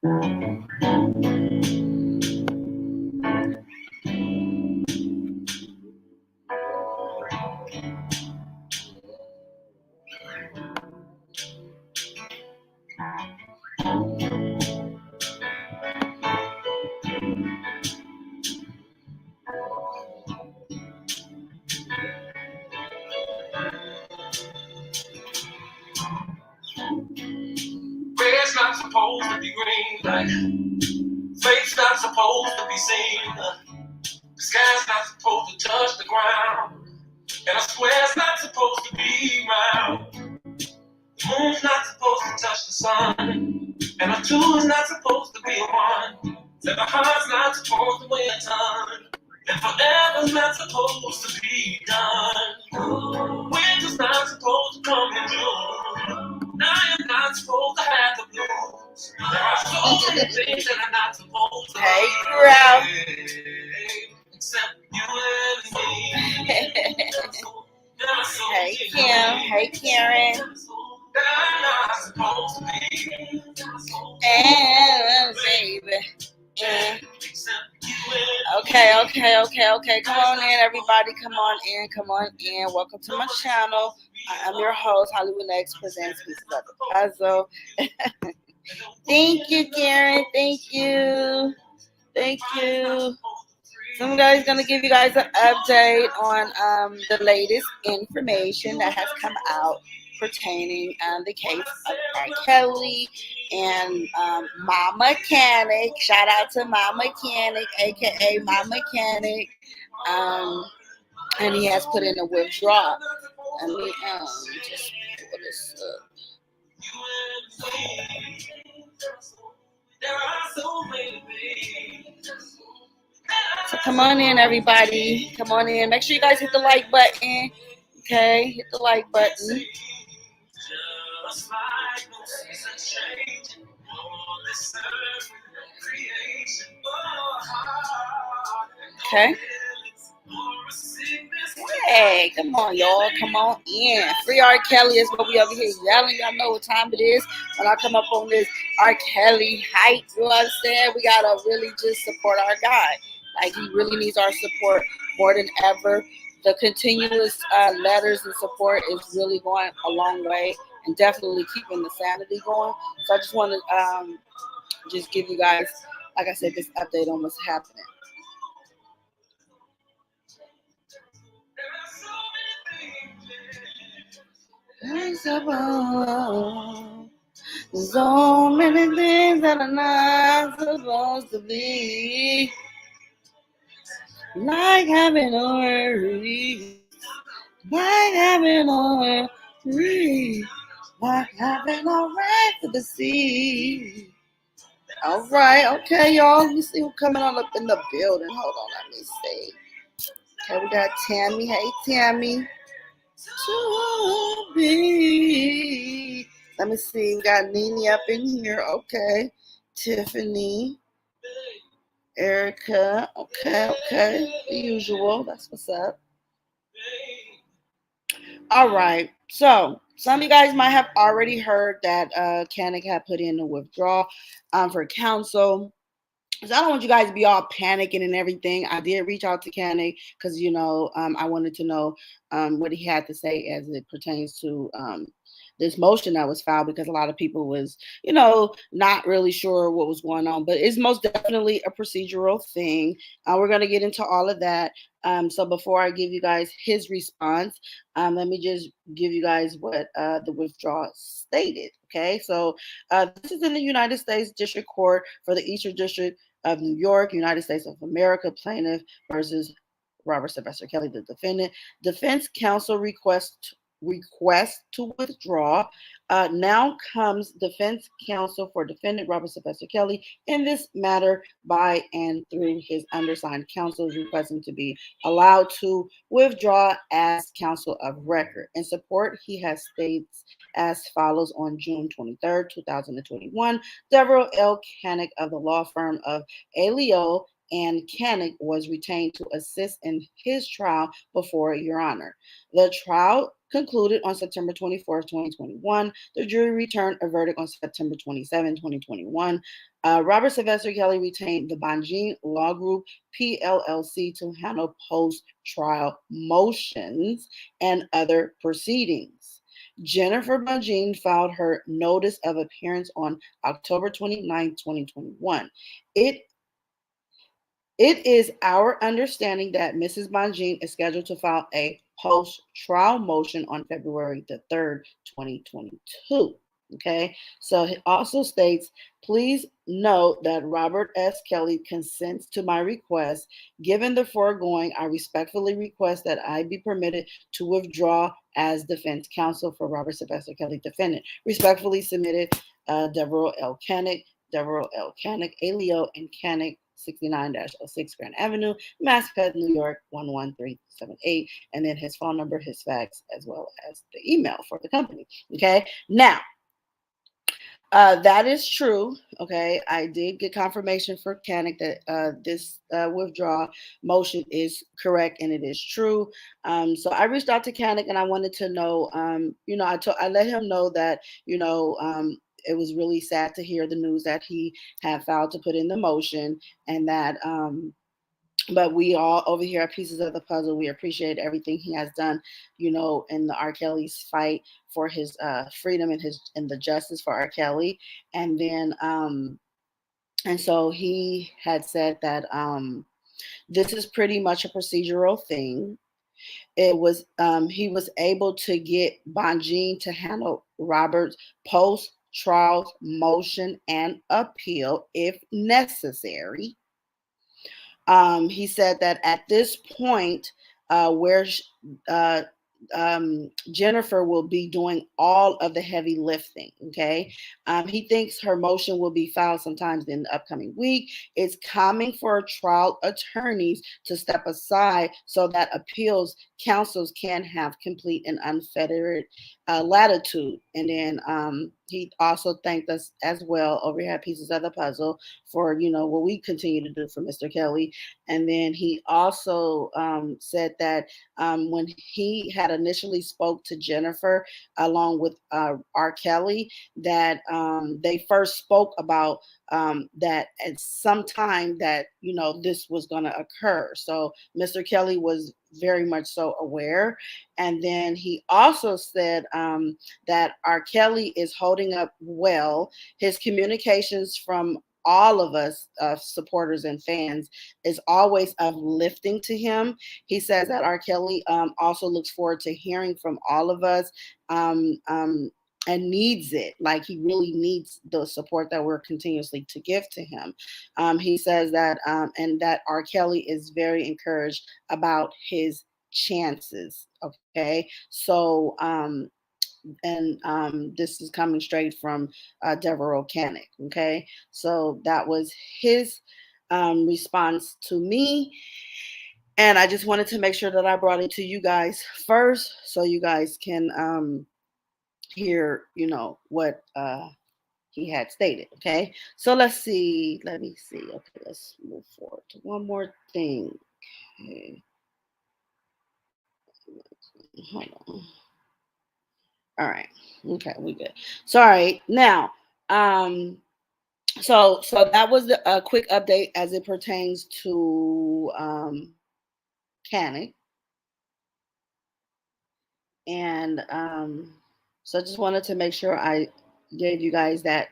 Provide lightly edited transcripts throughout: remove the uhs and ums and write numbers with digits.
Red's not supposed to be green, like fate's not supposed to be seen. The sky's not supposed to touch the ground, and a square's not supposed to be round. The moon's not supposed to touch the sun, and a two is not supposed to be a one. And the heart's not supposed to weigh a ton, and forever's not supposed to be done. Winter's not supposed to come in June. I am not supposed to have the blues. There are so many things that I'm not supposed to Hey, girl. Except you and me. Hey, Kim. Hey, Karen. I'm not supposed to be. And baby. Okay. Come on in, everybody. Come on in. Welcome to my channel. I'm your host, Hollywood Next presents Pieces of the Puzzle. Thank you, Karen. Thank you. Somebody's going to give you guys an update on the latest information that has come out pertaining the case of R. Kelly and Mama Cannick. Shout out to Mama Cannick, aka Mama Cannick. And he has put in a withdrawal. Let me just pull this up. So come on in, everybody. Come on in. Make sure you guys hit the like button. Okay, hit the like button. Okay. Hey, come on, y'all. Come on in. Free R. Kelly is what we over here yelling. Y'all know what time it is when I come up on this R. Kelly hype. You know what I'm saying? We got to really just support our guy. Like, he really needs our support more than ever. The continuous letters and support is really going a long way and definitely keeping the sanity going. So I just want to just give you guys, like I said, this update on what's happening. So many things that are not supposed to be, like having a worry, like having a worry, like having a right to the sea. All right, okay, y'all. Let me see who's coming on up in the building. Hold on, let me see. Okay, we got Tammy. Hey, Tammy. To be. Let me see. We got Nene up in here. Okay. Tiffany. Erica. Okay. The usual. That's what's up. All right. So some of you guys might have already heard that Cannick had put in a withdrawal for counsel. So I don't want you guys to be all panicking and everything. I did reach out to Cannick because, I wanted to know what he had to say as it pertains to this motion that was filed, because a lot of people was, not really sure what was going on. But it's most definitely a procedural thing. We're going to get into all of that. So before I give you guys his response, let me just give you guys what the withdrawal stated. Okay, so this is in the United States District Court for the Eastern District of New York, United States of America, plaintiff versus Robert Sylvester Kelly, the defendant. Defense counsel request to withdraw. Now comes defense counsel for defendant Robert Sylvester Kelly in this matter by and through his undersigned counsel requesting to be allowed to withdraw as counsel of record. In support, he has states as follows: on June 23rd, 2021, Deborah L. Cannick of the law firm of Aleo and Cannick was retained to assist in his trial before Your Honor. The trial concluded on September 24th, 2021. The jury returned a verdict on September 27, 2021. Robert Sylvester Kelly retained the Bonjean Law Group PLLC to handle post-trial motions and other proceedings. Jennifer Bonjean filed her notice of appearance on October 29, 2021. It is our understanding that Mrs. Bonjean is scheduled to file a post-trial motion on February the 3rd, 2022. Okay, so it also states, please note that Robert S. Kelly consents to my request. Given the foregoing, I respectfully request that I be permitted to withdraw as defense counsel for Robert Sylvester Kelly, defendant. Respectfully submitted, Deborah L. Cannick, Alio, and Cannick, 69-06 Grand Avenue, Maspeth, New York, 11378. And then his phone number, his fax, as well as the email for the company. Okay, now, that is true. Okay, I did get confirmation for Cannick that this withdrawal motion is correct and it is true. So I reached out to Cannick and I wanted to know, I let him know that, it was really sad to hear the news that he had filed to put in the motion, and that but we all over here at Pieces of the Puzzle, we appreciate everything he has done, in the R. Kelly's fight for his freedom and the justice for R. Kelly. And then and so he had said that this is pretty much a procedural thing. It was he was able to get Bonjean to handle Robert's post-trial motion and appeal if necessary. He said that at this point, where uh, Jennifer will be doing all of the heavy lifting. Okay. He thinks her motion will be filed sometimes in the upcoming week. It's coming for trial attorneys to step aside so that appeals counsels can have complete and unfettered latitude. And then he also thanked us as well over here at Pieces of the Puzzle for, what we continue to do for Mr. Kelly. And then he also said that when he had initially spoke to Jennifer along with R. Kelly, that they first spoke about that at some time that, this was going to occur. So Mr. Kelly was very much so aware. And then he also said that R. Kelly is holding up well. His communications from all of us supporters and fans is always uplifting to him. He says that R. Kelly also looks forward to hearing from all of us and needs it. Like, he really needs the support that we're continuously to give to him. He says that and that R. Kelly is very encouraged about his chances. Okay, so this is coming straight from Deborah Cannick. Okay, so that was his response to me, and I just wanted to make sure that I brought it to you guys first, so you guys can hear, what he had stated. Okay, so let's see. Let me see. Okay, let's move forward to one more thing. Okay. Hold on. All right. Okay, we good. Sorry. Now, so that was a quick update as it pertains to Cannick. And so I just wanted to make sure I gave you guys that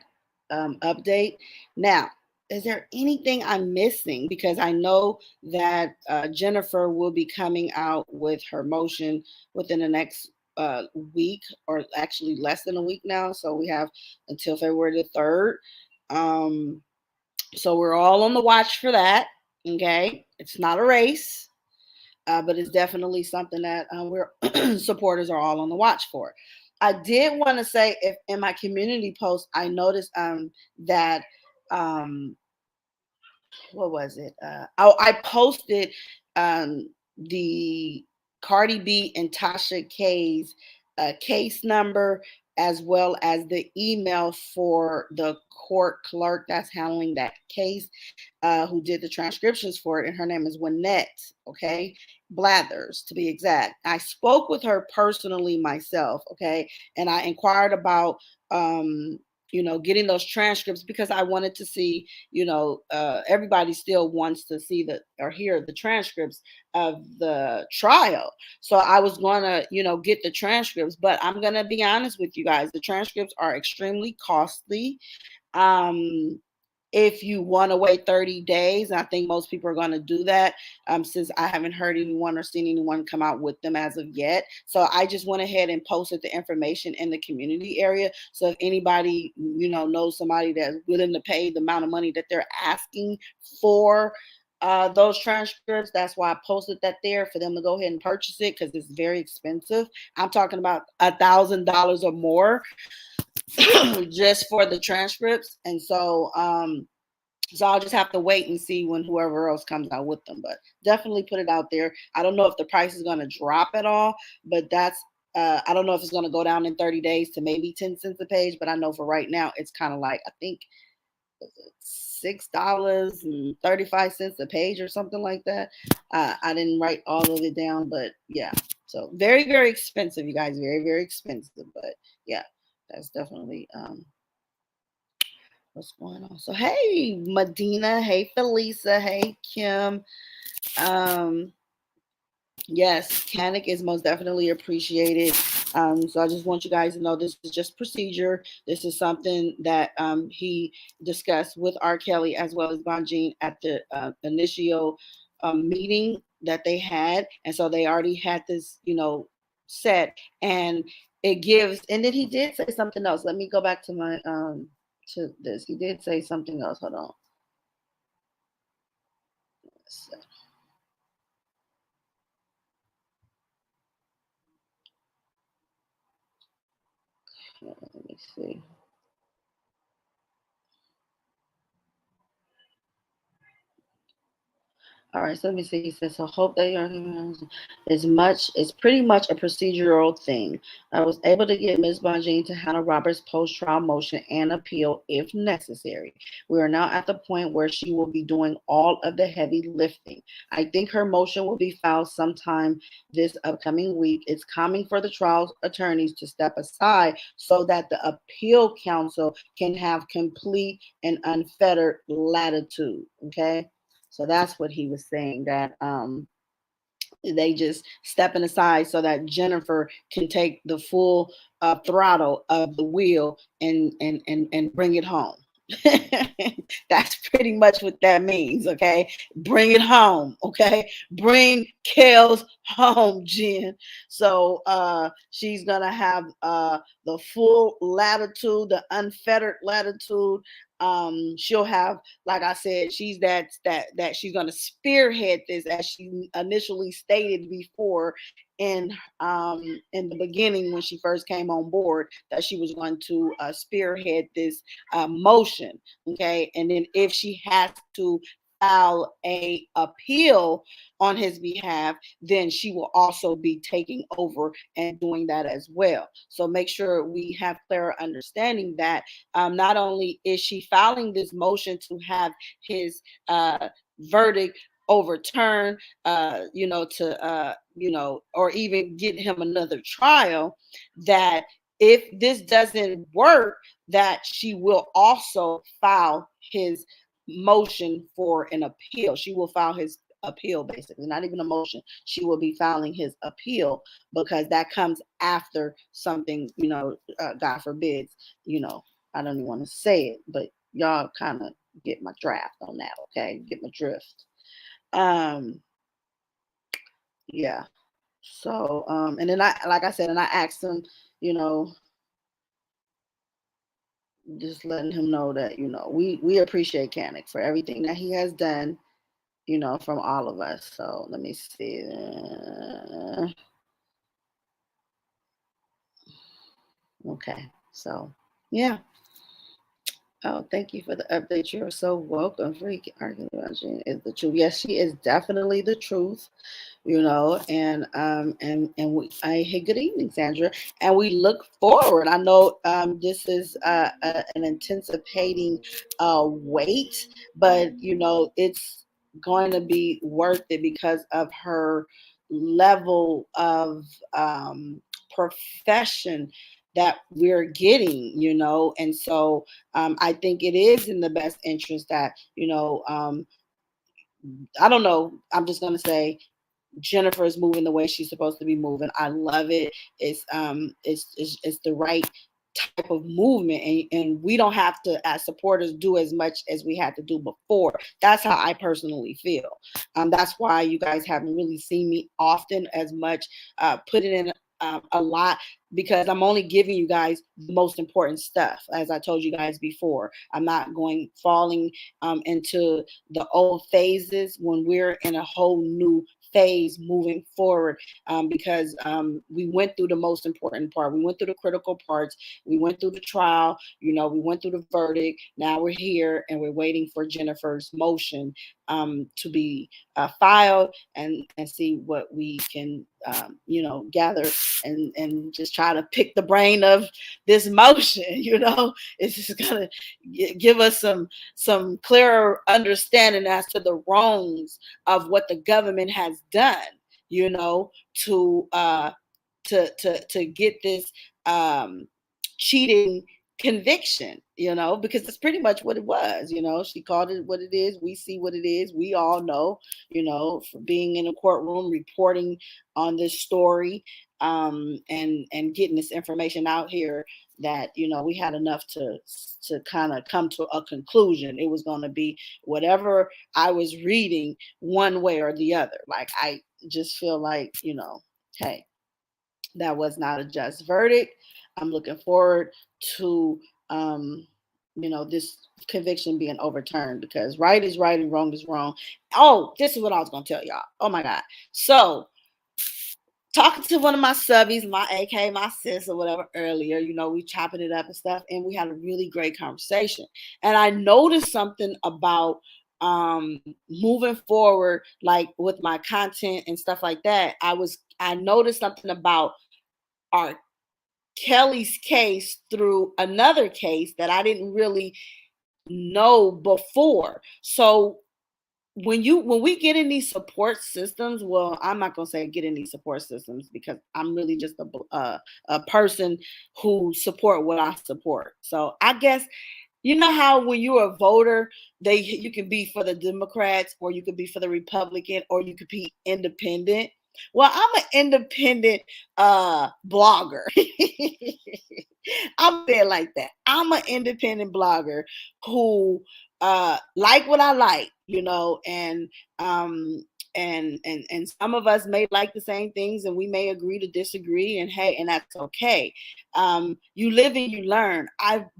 update. Now, is there anything I'm missing? Because I know that Jennifer will be coming out with her motion within the next week, or actually less than a week now. So we have until February the 3rd. So we're all on the watch for that. Okay. It's not a race. But it's definitely something that we're supporters are all on the watch for. I did want to say, if in my community post, I noticed that what was it? I posted the Cardi B and Tasha K's case number as well as the email for the court clerk that's handling that case, who did the transcriptions for it, and her name is Winnette, okay? Blathers, to be exact. I spoke with her personally myself, okay? And I inquired about, getting those transcripts because I wanted to see, everybody still wants to see or hear the transcripts of the trial. So I was going to, get the transcripts, but I'm going to be honest with you guys. The transcripts are extremely costly. If you want to wait 30 days, I think most people are going to do that, since I haven't heard anyone or seen anyone come out with them as of yet. So I just went ahead and posted the information in the community area. So if anybody, knows somebody that's willing to pay the amount of money that they're asking for those transcripts, that's why I posted that there for them to go ahead and purchase it, because it's very expensive. I'm talking about $1,000 or more just for the transcripts. And so I'll just have to wait and see when whoever else comes out with them, but definitely put it out there. I don't know if the price is going to drop at all, but that's I don't know if it's going to go down in 30 days to maybe 10 cents a page, but I know for right now it's kind of like, I think $6.35 a page or something like that. I didn't write all of it down, but yeah. So very, very expensive, you guys. Very, very expensive. But yeah, that's definitely what's going on. So hey, Medina. Hey, Felisa. Hey, Kim. Um, Yes, Cannick is most definitely appreciated. So I just want you guys to know this is just procedure. This is something that he discussed with R. Kelly as well as Bonjean at the initial meeting that they had. And so they already had this, set. And it gives, and then he did say something else. Let me go back to my, to this. He did say something else. Hold on. Let me see. All right, so let me see. He says, so hope they are it's pretty much a procedural thing. I was able to get Ms. Bonjean to handle Robert's post-trial motion and appeal if necessary. We are now at the point where she will be doing all of the heavy lifting. I think her motion will be filed sometime this upcoming week. It's coming for the trial attorneys to step aside so that the appeal counsel can have complete and unfettered latitude. Okay. So that's what he was saying, that they just stepping aside so that Jennifer can take the full throttle of the wheel and bring it home. That's pretty much what that means. Okay, bring it home. Okay, bring Kels home, Jen. So she's gonna have the full latitude, the unfettered latitude. She'll have, like I said, she's that she's going to spearhead this, as she initially stated before in the beginning when she first came on board, that she was going to spearhead this motion. Okay, and then if she has to file a appeal on his behalf, then she will also be taking over and doing that as well. So make sure we have clear understanding that not only is she filing this motion to have his verdict overturned, or even get him another trial, that if this doesn't work, that she will also file his motion for an appeal. She will file his appeal, basically, not even a motion. She will be filing his appeal, because that comes after something, God forbids, I don't even want to say it, but y'all kind of get my draft on that. Okay, get my drift. Yeah. So and then I, like I said, and I asked him, just letting him know that, we appreciate Cannick for everything that he has done, from all of us. So let me see. Okay. So yeah. Oh, thank you for the update. You're so welcome. Freak arguing about Jane is the truth. Yes, she is definitely the truth. And hey, good evening, Sandra. And we look forward. I know this is an anticipating wait, but it's going to be worth it because of her level of profession that we're getting, and so I think it is in the best interest that I don't know. I'm just gonna say Jennifer is moving the way she's supposed to be moving. I love it. It's the right type of movement, and we don't have to, as supporters, do as much as we had to do before. That's how I personally feel. That's why you guys haven't really seen me often as much, put it in a lot, because I'm only giving you guys the most important stuff. As I told you guys before, I'm not falling into the old phases when we're in a whole new phase moving forward, because we went through the most important part. We went through the critical parts. We went through the trial. We went through the verdict. Now we're here and we're waiting for Jennifer's motion to be filed, and see what we can gather, and just try to pick the brain of this motion. It's just gonna give us some clearer understanding as to the wrongs of what the government has done, to get this cheating conviction, because it's pretty much what it was. She called it what it is. We see what it is. We all know, for being in a courtroom reporting on this story, and getting this information out here, that we had enough to kind of come to a conclusion. It was going to be whatever I was reading, one way or the other. Like, I just feel like, hey, that was not a just verdict. I'm looking forward to this conviction being overturned, because right is right and wrong is wrong. Oh, this is what I was gonna tell y'all. Oh my God. So, talking to one of my subbies, my AK, my sis, or whatever, earlier, we chopping it up and stuff, and we had a really great conversation. And I noticed something about moving forward, like with my content and stuff like that. I noticed something about our Kelly's case through another case that I didn't really know before. So when we get in these support systems, well, I'm not gonna say get in these support systems, because I'm really just a person who support what I support. So I guess, how when you're a voter, you can be for the Democrats, or you could be for the Republican, or you could be independent. Well, I'm an independent blogger. I'm saying like that. I'm an independent blogger who like what I like, and some of us may like the same things, and we may agree to disagree, and hey, and that's okay. You live and you learn. I'm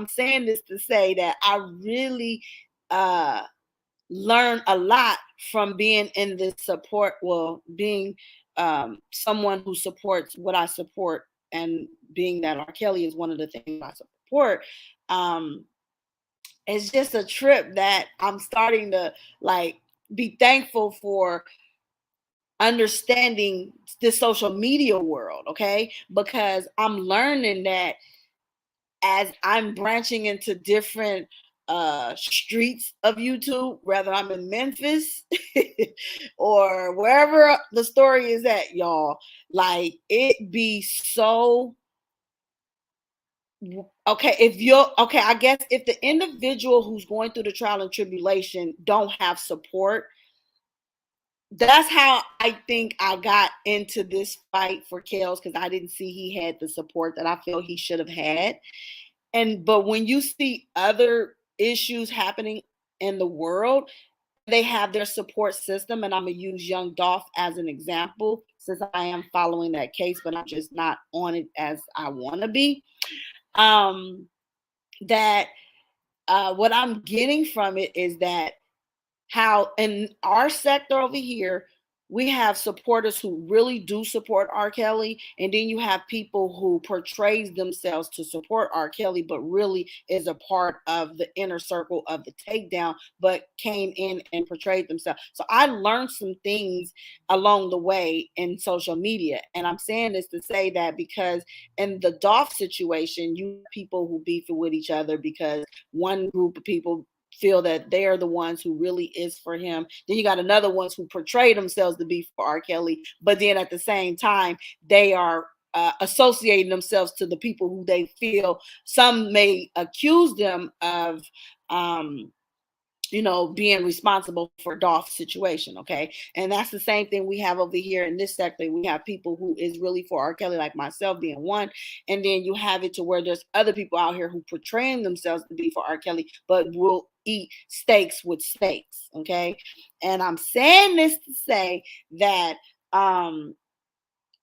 saying this to say that I really learn a lot from being in this support, well, being someone who supports what I support, and being that R. Kelly is one of the things I support. It's just a trip that I'm starting to like be thankful for understanding the social media world, okay? Because I'm learning that as I'm branching into different streets of YouTube, whether I'm in Memphis or wherever the story is at, y'all, like, it be so okay. I guess if the individual who's going through the trial and tribulation don't have support, that's how I think I got into this fight for Kels, because I didn't see he had the support that I feel he should have had. But when you see other issues happening in the world, they have their support system, and I'm gonna use Young Dolph as an example, since I am following that case, but I'm just not on it as I want to be. That what I'm getting from it is that how in our sector over here, we have supporters who really do support R. Kelly, and then you have people who portrays themselves to support R. Kelly, but really is a part of the inner circle of the takedown, but came in and portrayed themselves. So I learned some things along the way in social media, and I'm saying this to say that because in the Dolph situation, you have people who beef with each other because one group of people feel that they're the ones who really is for him. Then you got another ones who portray themselves to be for R. Kelly, but then at the same time, they are associating themselves to the people who they feel some may accuse them of being responsible for Dolph's situation, okay? And that's the same thing we have over here in this sector. We have people who is really for R. Kelly, like myself being one, and then you have it to where there's other people out here who portraying themselves to be for R. Kelly, but will eat steaks with snakes, okay? And I'm saying this to say that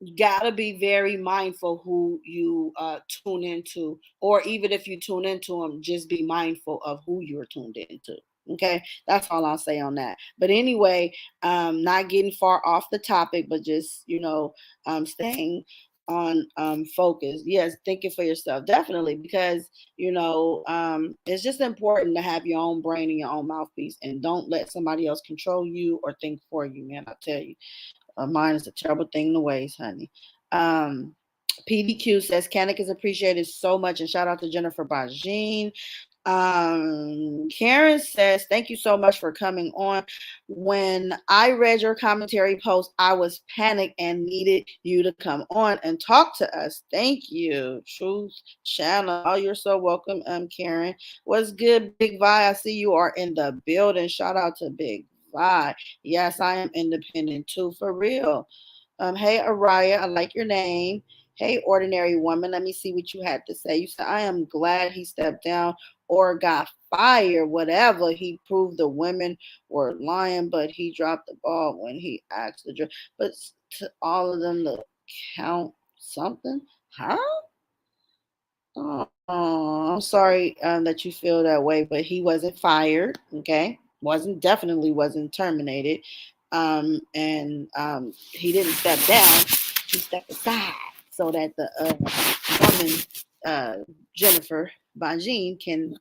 you gotta be very mindful who you tune into, or even if you tune into them, just be mindful of who you're tuned into. Okay, that's all I'll say on that. But anyway, not getting far off the topic, but just staying on focus. Yes, thinking for yourself, definitely, because it's just important to have your own brain and your own mouthpiece, and don't let somebody else control you or think for you, man. I tell you. Mine is a terrible thing to waste, honey. PDQ says Cannick is appreciated so much, and shout out to Jennifer Bonjean. Karen says, thank you so much for coming on. When I read your commentary post, I was panicked and needed you to come on and talk to us. Thank you. Truth Channel. Oh, you're so welcome, Karen. What's good, Big Vi? I see you are in the building. Shout out to Big Vi. Yes, I am independent too, for real. Hey, Araya, I like your name. Hey, ordinary woman, let me see what you had to say. You said, I am glad he stepped down or got fired, whatever. He proved the women were lying, but he dropped the ball when he asked the judge. But to all of them to count something? Huh? Oh, I'm sorry that you feel that way, but he wasn't fired, okay? Definitely wasn't terminated. And he didn't step down, he stepped aside so that the woman, Jennifer Bonjean, can,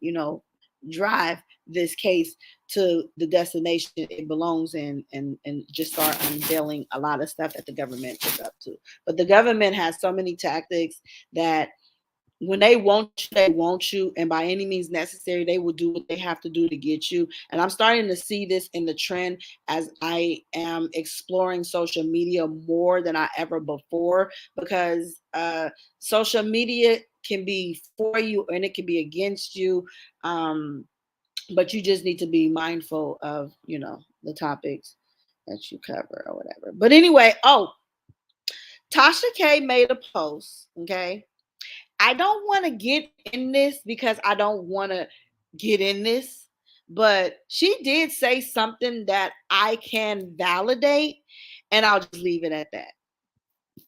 drive this case to the destination it belongs in, and just start unveiling a lot of stuff that the government is up to. But the government has so many tactics that when they want you, and by any means necessary, they will do what they have to do to get you. And I'm starting to see this in the trend as I am exploring social media more than I ever before, because social media can be for you and it can be against you. But you just need to be mindful of, the topics that you cover or whatever. But anyway, Tasha K made a post, okay? I don't want to get in this because I don't want to get in this, but she did say something that I can validate, and I'll just leave it at that.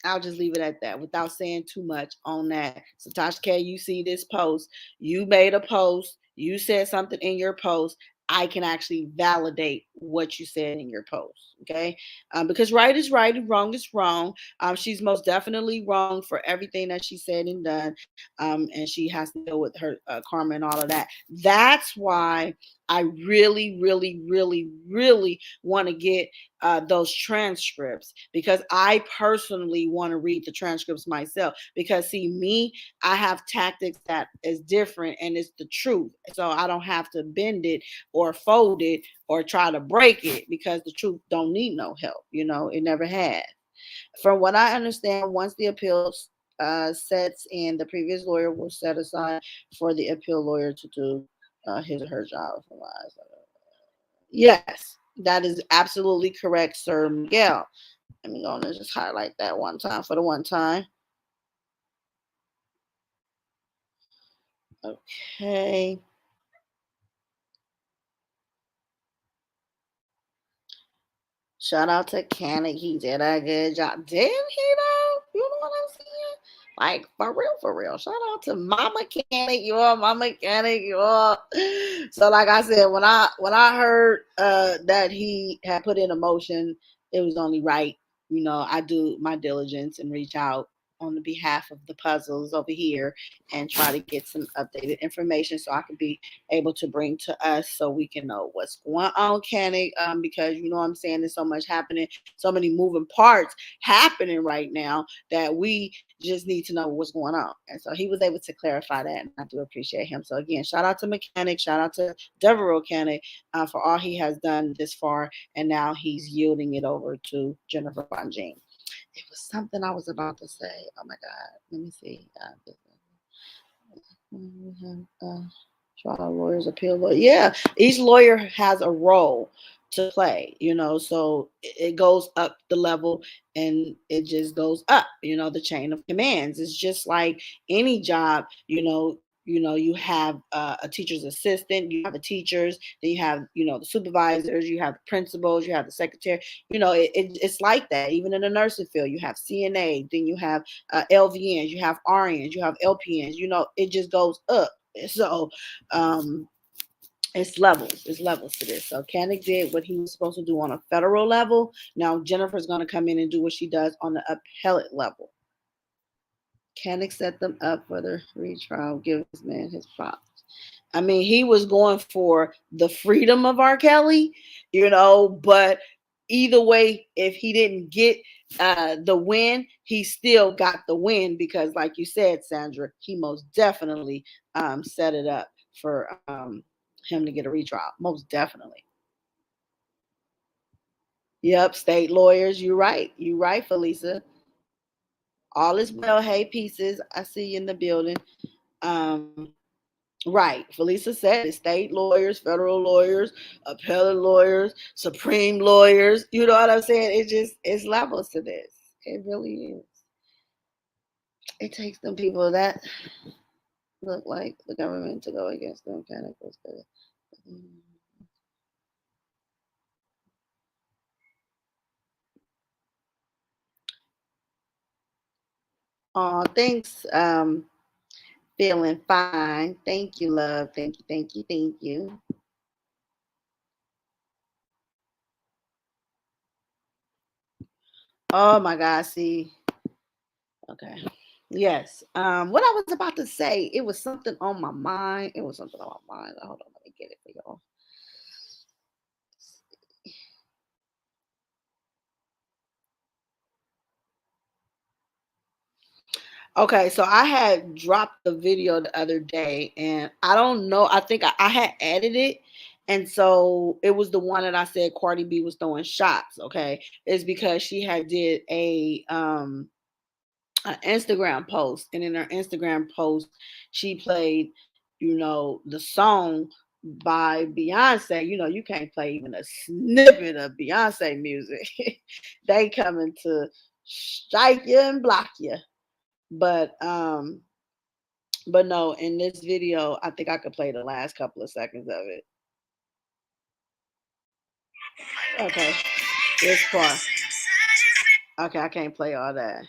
I'll just leave it at that without saying too much on that. So, Tasha K, you see this post. You made a post. You said something in your post. I can actually validate what you said in your post. Okay. Because right is right and wrong is wrong. She's most definitely wrong for everything that she said and done. And she has to deal with her karma and all of that. That's why I really, really, really, really want to get those transcripts, because I personally want to read the transcripts myself. Because see, me, I have tactics that is different and it's the truth. So I don't have to bend it or fold it or try to break it, because the truth don't need no help. It never had. From what I understand, once the appeals sets in, the previous lawyer will set aside for the appeal lawyer to do his or her job. Yes, that is absolutely correct, Sir Miguel. Let me go and just highlight that one time for the one time. Okay. Shout out to Cannick. He did a good job. Didn't he though? You know what I'm saying? Like, for real, for real. Shout out to Mama Cannick, you all, Mama Cannick, you all. So like I said, when I heard that he had put in a motion it was only right. I do my diligence and reach out on the behalf of the puzzles over here and try to get some updated information so I can be able to bring to us so we can know what's going on, Cannick. Because what I'm saying, there's so much happening, so many moving parts happening right now that we just need to know what's going on. And so he was able to clarify that, and I do appreciate him. So again, shout out to Mechanic, shout out to Devereaux Cannick for all he has done this far, and now he's yielding it over to Jennifer Bonjean. It was something I was about to say. Oh my God. Let me see. Trial lawyers, appeal lawyer. Yeah, each lawyer has a role to play, so it goes up the level and it just goes up, the chain of commands. It's just like any job, you have a teacher's assistant, you have the teachers, then you have, the supervisors, you have the principals, you have the secretary, it's like that. Even in the nursing field, you have CNA, then you have LVNs, you have RNs, you have LPNs, it just goes up. So, it's levels. It's levels to this. So Cannick did what he was supposed to do on a federal level. Now Jennifer's going to come in and do what she does on the appellate level. Cannick set them up for the retrial. Give this man his props. I mean, he was going for the freedom of R. Kelly, but either way, if he didn't get the win, he still got the win because, like you said, Sandra, he most definitely set it up for him to get a retrial. Most definitely. Yep, state lawyers. You're right. You're right, Felisa. All is well. Hey, pieces. I see you in the building. Right. Felisa said it. State lawyers, federal lawyers, appellate lawyers, supreme lawyers. You know what I'm saying? It's levels to this. It really is. It takes them people that look like the government to go against them. Kind of goes to Oh, thanks. Feeling fine. Thank you, love. Thank you, thank you, thank you. Oh my God, see. Okay. Yes. What I was about to say, it was something on my mind. It was something on my mind. Hold on, let me get it for y'all. Okay, so I had dropped the video the other day, and I don't know. I think I had edited it, and so it was the one that I said Cardi B was throwing shots. Okay, it's because she had did an Instagram post, and in her Instagram post, she played, the song by Beyonce. You can't play even a snippet of Beyonce music. They coming to strike you and block you. But no, in this video, I think I could play the last couple of seconds of it. Okay, this part. Okay, I can't play all that.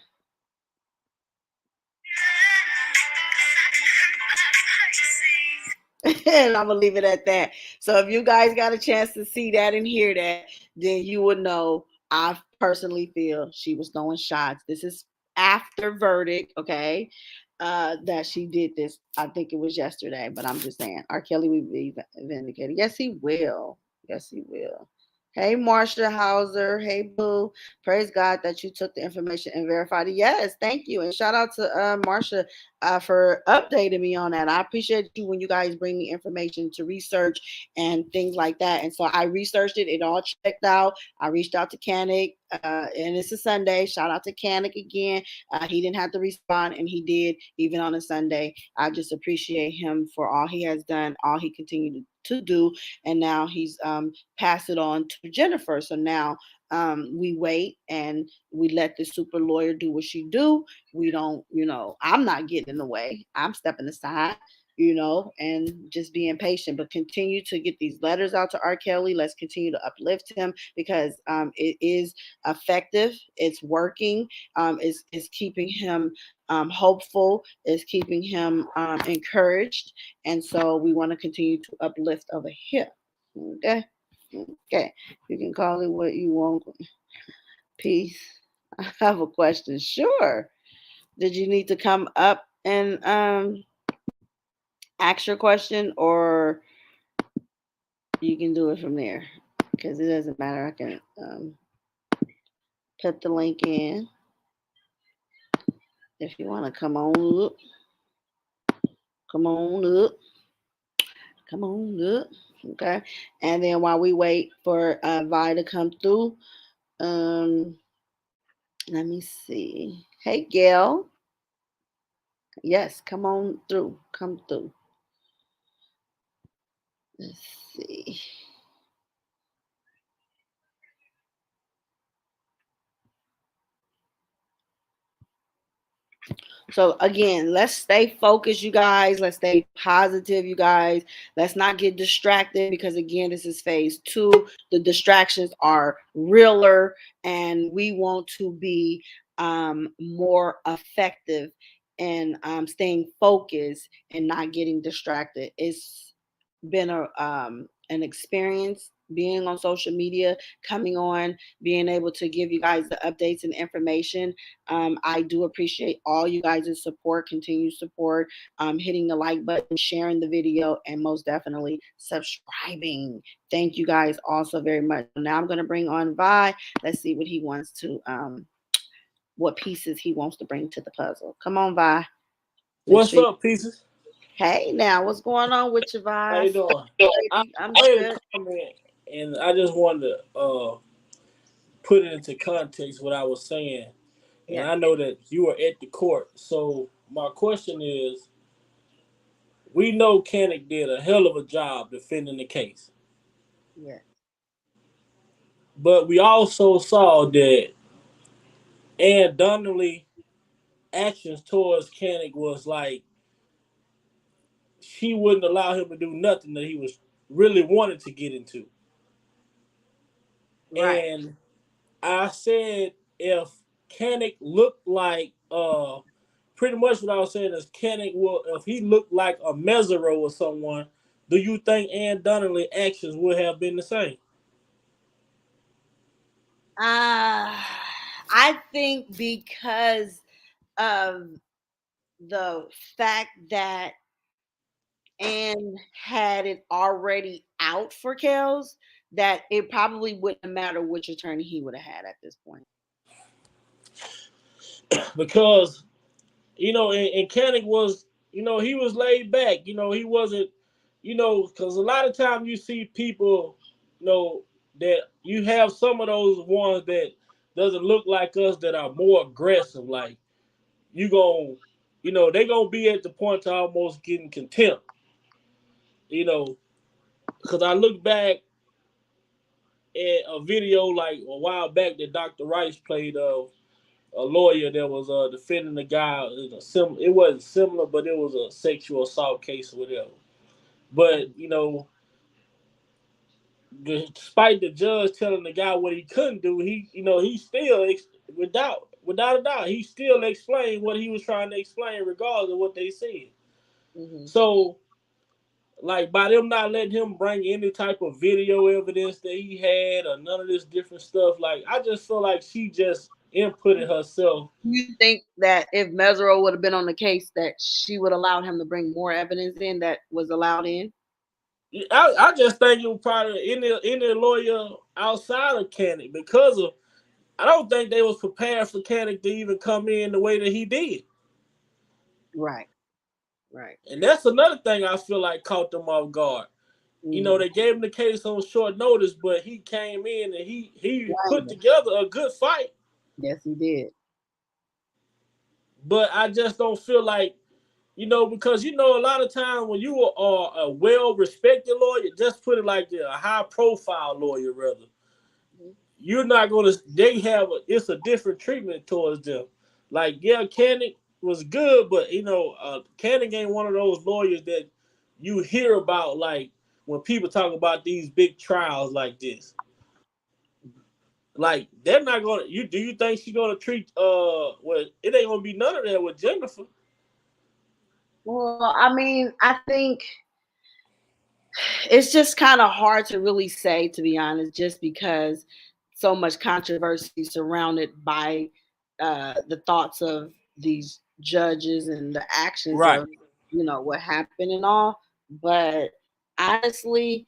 And I'm gonna leave it at that. So if you guys got a chance to see that and hear that, then you would know I personally feel she was throwing shots. This is after verdict, okay? That she did this. I think it was yesterday, but I'm just saying R. Kelly will be vindicated. Yes, he will. Yes, he will. Hey, Marsha Hauser. Hey, Boo. Praise God that you took the information and verified it. Yes, thank you. And shout out to Marsha for updating me on that. I appreciate you when you guys bring me information to research and things like that. And so I researched it. It all checked out. I reached out to Cannick, and it's a Sunday. Shout out to Cannick again. He didn't have to respond, and he did even on a Sunday. I just appreciate him for all he has done, all he continued to do, and now he's passed it on to Jennifer. So now we wait and we let the super lawyer do what she do. We don't, I'm not getting in the way. I'm stepping aside, and just being patient, but continue to get these letters out to R. Kelly. Let's continue to uplift him because it is effective. It's working. It's keeping him hopeful. It's keeping him encouraged. And so we want to continue to uplift over here. Okay. Okay. You can call it what you want. Peace. I have a question. Sure. Did you need to come up and ask your question, or you can do it from there? Because it doesn't matter. I can put the link in if you want to come on up. Come on up. Come on up. Okay. And then while we wait for Vi to come through, um, let me see. Hey, Gail. Yes, come on through. Come through. Let's see. So again, let's stay focused, you guys. Let's stay positive, you guys. Let's not get distracted because again, this is phase 2. The distractions are realer, and we want to be more effective and staying focused and not getting distracted. It's been an experience being on social media, coming on, being able to give you guys the updates and information. I do appreciate all you guys' support, continued support, hitting the like button, sharing the video, and most definitely subscribing. Thank you guys also very much. Now I'm going to bring on Vi. Let's see what he wants to, what pieces he wants to bring to the puzzle. Come on, Vi. Make What's sure you. up, pieces? Hey, now what's going on with you, How Vi? you doing? I Baby, I'm made a good. comment, and I just wanted to put it into context what I was saying. And Yeah, I know that you were at the court, so my question is: we know Cannick did a hell of a job defending the case, yeah, but we also saw that Ann Donnelly actions towards Cannick was like she wouldn't allow him to do nothing that he was really wanted to get into, right. and I said if Cannick looked like pretty much what I was saying is Cannick will if he looked like a Mesereau or someone, do you think Ann Donnelly actions would have been the same? I think because of the fact that Anne had it already out for Kels, that it probably wouldn't matter which attorney he would have had at this point. Because and Cannick was he was laid back. He wasn't because a lot of times you see people that you have some of those ones that doesn't look like us that are more aggressive like you gon' they gonna be at the point to almost getting contempt. You know, because I look back at a video like a while back that Dr. Rice played of a lawyer that was defending the guy. It wasn't similar, but it was a sexual assault case or whatever. But despite the judge telling the guy what he couldn't do, he still without a doubt he still explained what he was trying to explain, regardless of what they said. Mm-hmm. So, like by them not letting him bring any type of video evidence that he had or none of this different stuff, like I just feel like she just inputted herself. You think that if Mesereau would have been on the case, that she would allow him to bring more evidence in that was allowed in? I just think it was probably any lawyer outside of Cannick because of I don't think they was prepared for Cannick to even come in the way that he did. Right, right. And that's another thing I feel like caught them off guard. Mm-hmm. They gave him the case on short notice, but he came in and he put Right. together a good fight. Yes, he did. But I just don't feel like, because a lot of times when you are a well-respected lawyer, just put it like that, a high-profile lawyer rather, Mm-hmm. you're not gonna. It's a different treatment towards them. Like yeah, Cannick was good, but Cannick ain't one of those lawyers that you hear about like when people talk about these big trials like this. Like they're not gonna. Do you think she's gonna treat? Well, it ain't gonna be none of that with Jennifer. Well, I mean, I think it's just kind of hard to really say, to be honest, just because so much controversy surrounded by the thoughts of these judges and the actions Right. of, you know, what happened and all. But honestly,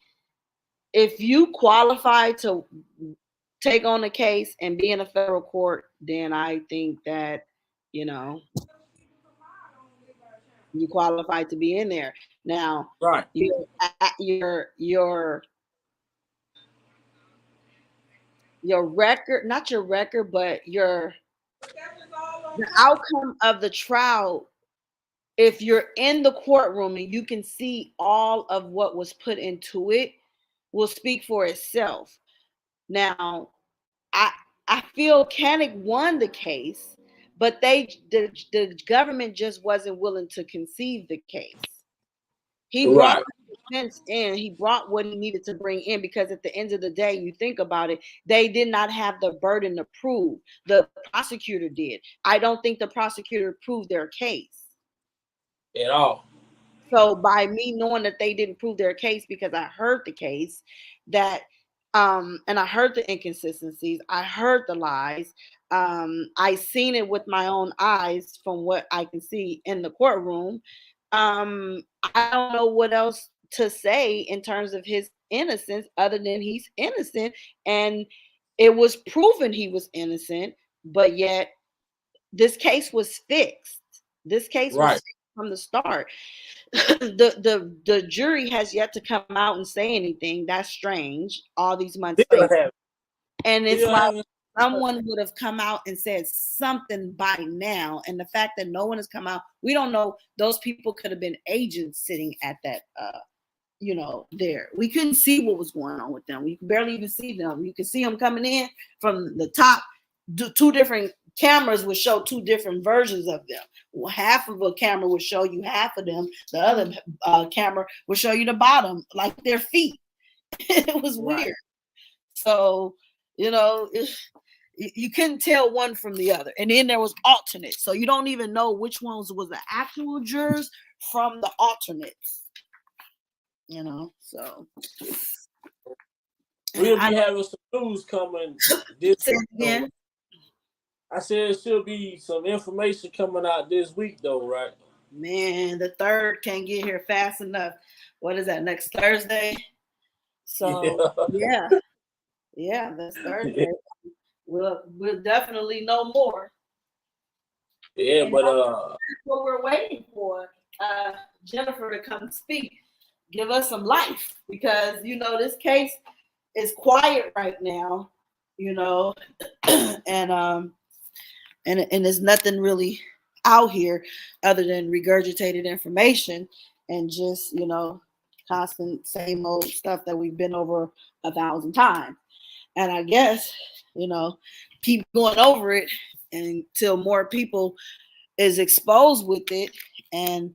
if you qualify to take on a case and be in a federal court, then I think that, you know, you qualify to be in there. Now, Right. your record, not your record, but the outcome of the trial, if you're in the courtroom and you can see all of what was put into it, will speak for itself. Now, I I feel Cannick won the case, but the government just wasn't willing to conceive the case. He brought Right. the defense in. He brought what he needed to bring in because at the end of the day, you think about it, they did not have the burden to prove. The prosecutor did. I don't think the prosecutor proved their case. At all. So by me knowing that they didn't prove their case because I heard the case, that and I heard the inconsistencies, I heard the lies, I seen it with my own eyes from what I can see in the courtroom. I don't know what else to say in terms of his innocence other than he's innocent, and it was proven he was innocent, but yet this case was fixed. This case was Right. fixed from the start. The jury has yet to come out and say anything. That's strange. All these months Still later, have. and it's Still like haven't. someone would have come out and said something by now. And the fact that no one has come out, we don't know. Those people could have been agents sitting at that, you know, there. We couldn't see what was going on with them. We could barely even see them. You could see them coming in from the top. Two different cameras would show two different versions of them. Well, half of a camera would show you half of them. The other camera would show you the bottom, like their feet. It was weird. So, you know, you couldn't tell one from the other. And then there was alternates. So you don't even know which ones was the actual jurors from the alternates. You know, so We'll be having some news coming this week. Again. I said it should be some information coming out this week, though, right? Man, the 3rd can't get here fast enough. What is that, next Thursday? So yeah, that's Thursday. Yeah. We'll definitely know more. Yeah, and but that's what we're waiting for. Jennifer to come speak, give us some life, because you know this case is quiet right now, you know, and there's nothing really out here other than regurgitated information and just, you know, constant same old stuff that we've been over 1,000 times. And I guess, you know, keep going over it until more people is exposed with it, and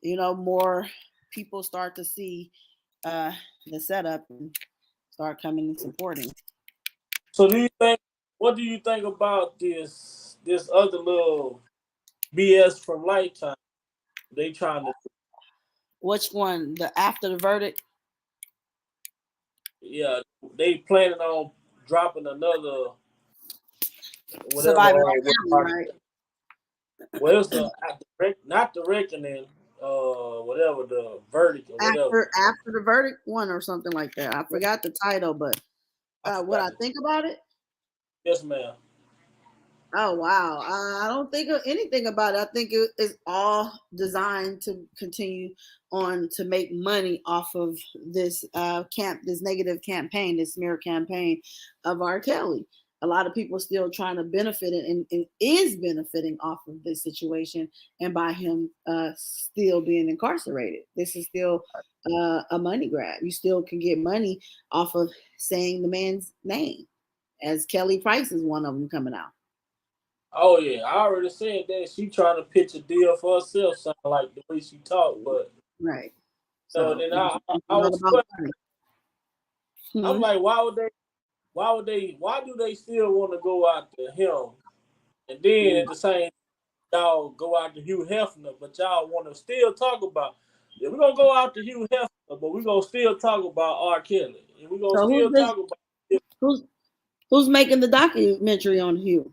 you know, more people start to see the setup and start coming and supporting. so what do you think about this other little BS from Lifetime? They trying to, Which one? The after the verdict? yeah, they planning on dropping another whatever. Survivor right? Well, it's not the reckoning, whatever the verdict or whatever. After the verdict one or something like that. I forgot the title, but what I think about it? Yes, ma'am. Oh wow! I don't think of anything about it. I think it is all designed to continue on to make money off of this this negative campaign, this smear campaign of R. Kelly. A lot of people still trying to benefit and is benefiting off of this situation, and by him still being incarcerated. This is still a money grab. You still can get money off of saying the man's name, as Kelly Price is one of them coming out. Oh yeah, I already said that. She trying to pitch a deal for herself, sound like the way she talk, but right. So then I was questioning. I'm like, why do they still want to go after him? And then at the same, y'all go after Hugh Hefner, but y'all want to still talk about. Yeah, we're gonna go after Hugh Hefner, but we're gonna still talk about R. Kelly, and we're gonna still talk about. Who's making the documentary on Hugh?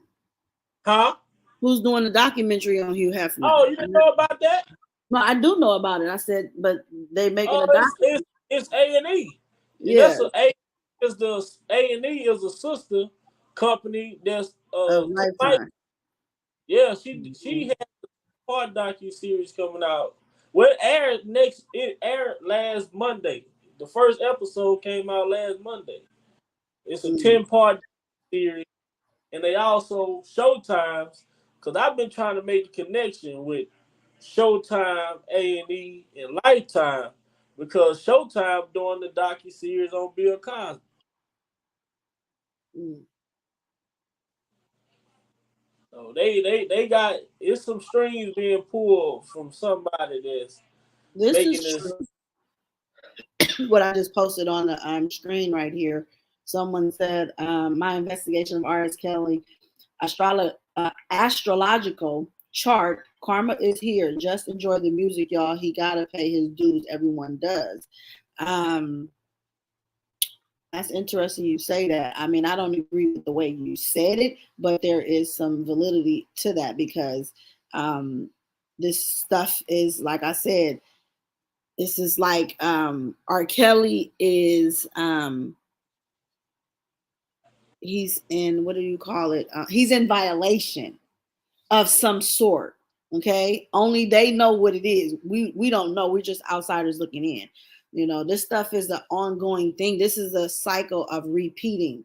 Huh? Who's doing the documentary on Hugh Hefner? Oh, you didn't know about that? No, I do know about it. I said, but they making Oh, a documentary. it's A&E, and Yeah, that's A&E is a sister company that's of like, Lifetime. yeah, she had a part docu series coming out. Well, it aired last Monday. The first episode came out last Monday. It's a 10-part series, and they also Showtimes, because I've been trying to make a connection with Showtime, A&E, and Lifetime, because Showtime doing the docu series on Bill Cosby. So they got, it's some strings being pulled from somebody that's This making is this. true. What I just posted on the screen right here. Someone said, my investigation of R.S. Kelly astrological chart. Karma is here. Just enjoy the music, y'all. He gotta pay his dues. Everyone does. That's interesting you say that. I mean, I don't agree with the way you said it, but there is some validity to that because this stuff is, like I said, this is like R. Kelly is he's in, what do you call it? He's in violation of some sort. Okay, only they know what it is. We don't know. We're just outsiders looking in. You know, this stuff is an ongoing thing. This is a cycle of repeating.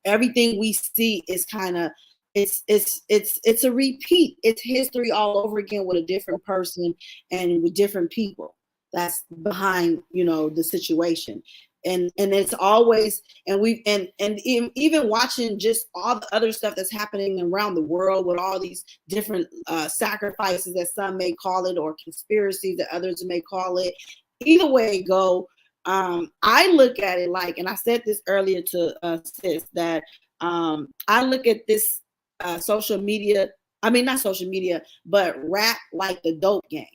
Everything we see is kind of, it's a repeat. It's history all over again with a different person and with different people that's behind, you know, the situation. And it's always, and we and even watching just all the other stuff that's happening around the world with all these different sacrifices that some may call it, or conspiracies that others may call it. Either way it go, I look at it like, and I said this earlier to Sis, that I look at this social media, I mean, not social media, but rap like the dope game.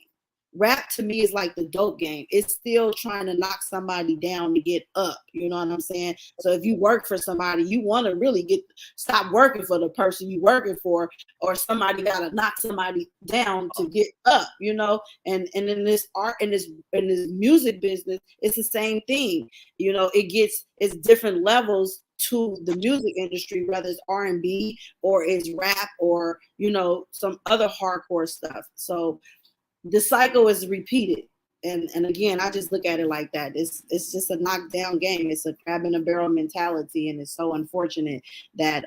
Rap to me is like the dope game. It's still trying to knock somebody down to get up. You know what I'm saying? So if you work for somebody, you want to really stop working for the person you working for, or somebody got to knock somebody down to get up, you know? And in this art, in this music business, it's the same thing. You know, it's different levels to the music industry, whether it's R&B or it's rap or, you know, some other hardcore stuff. So the cycle is repeated. And again, I just look at it like that. It's just a knockdown game. It's a crab in a barrel mentality, and it's so unfortunate that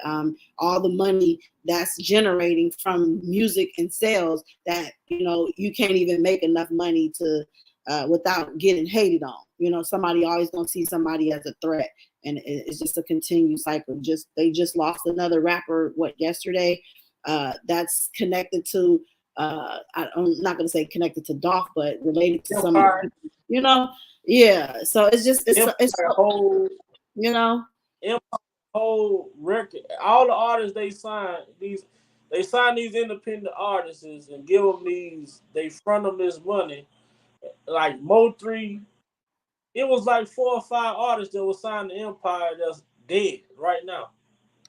all the money that's generating from music and sales, that, you know, you can't even make enough money to without getting hated on. You know, somebody always gonna see somebody as a threat, and it's just a continued cycle. They just lost another rapper yesterday, that's connected to. I'm not going to say connected to Dolph, but related to some, you know, yeah. So it's whole, you know, whole record. All the artists they sign these independent artists and give them they front them this money. Like Mo3, it was like 4 or 5 artists that was signed to Empire that's dead right now.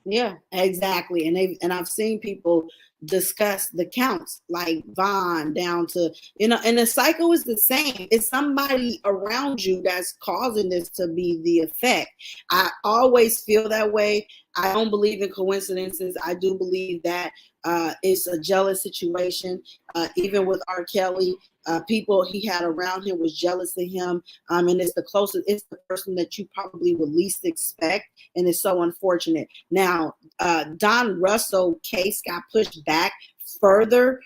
Yeah, exactly. And I've seen people discuss the counts, like Vaughn down to, you know, and the cycle is the same. It's somebody around you that's causing this to be the effect. I always feel that way. I don't believe in coincidences. I do believe that it's a jealous situation. Even with R. Kelly, people he had around him was jealous of him. And it's the person that you probably would least expect. And it's so unfortunate. Now, Don Russell case got pushed back further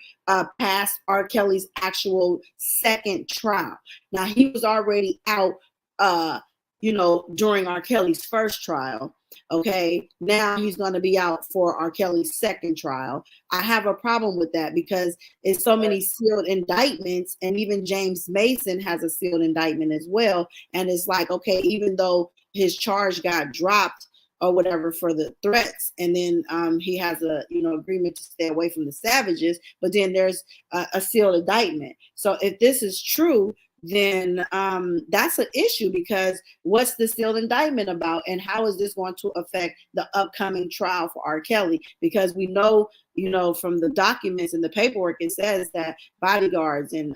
past R. Kelly's actual second trial. Now, he was already out, you know, during R. Kelly's first trial. Okay, now he's going to be out for R. Kelly's second trial. I have a problem with that because it's so many sealed indictments, and even James Mason has a sealed indictment as well. And it's like, okay, even though his charge got dropped or whatever for the threats, and then he has a, you know, agreement to stay away from the savages, but then there's a sealed indictment. So if this is true, then that's an issue, because what's the sealed indictment about, and how is this going to affect the upcoming trial for R. Kelly? Because we know, from the documents and the paperwork, it says that bodyguards and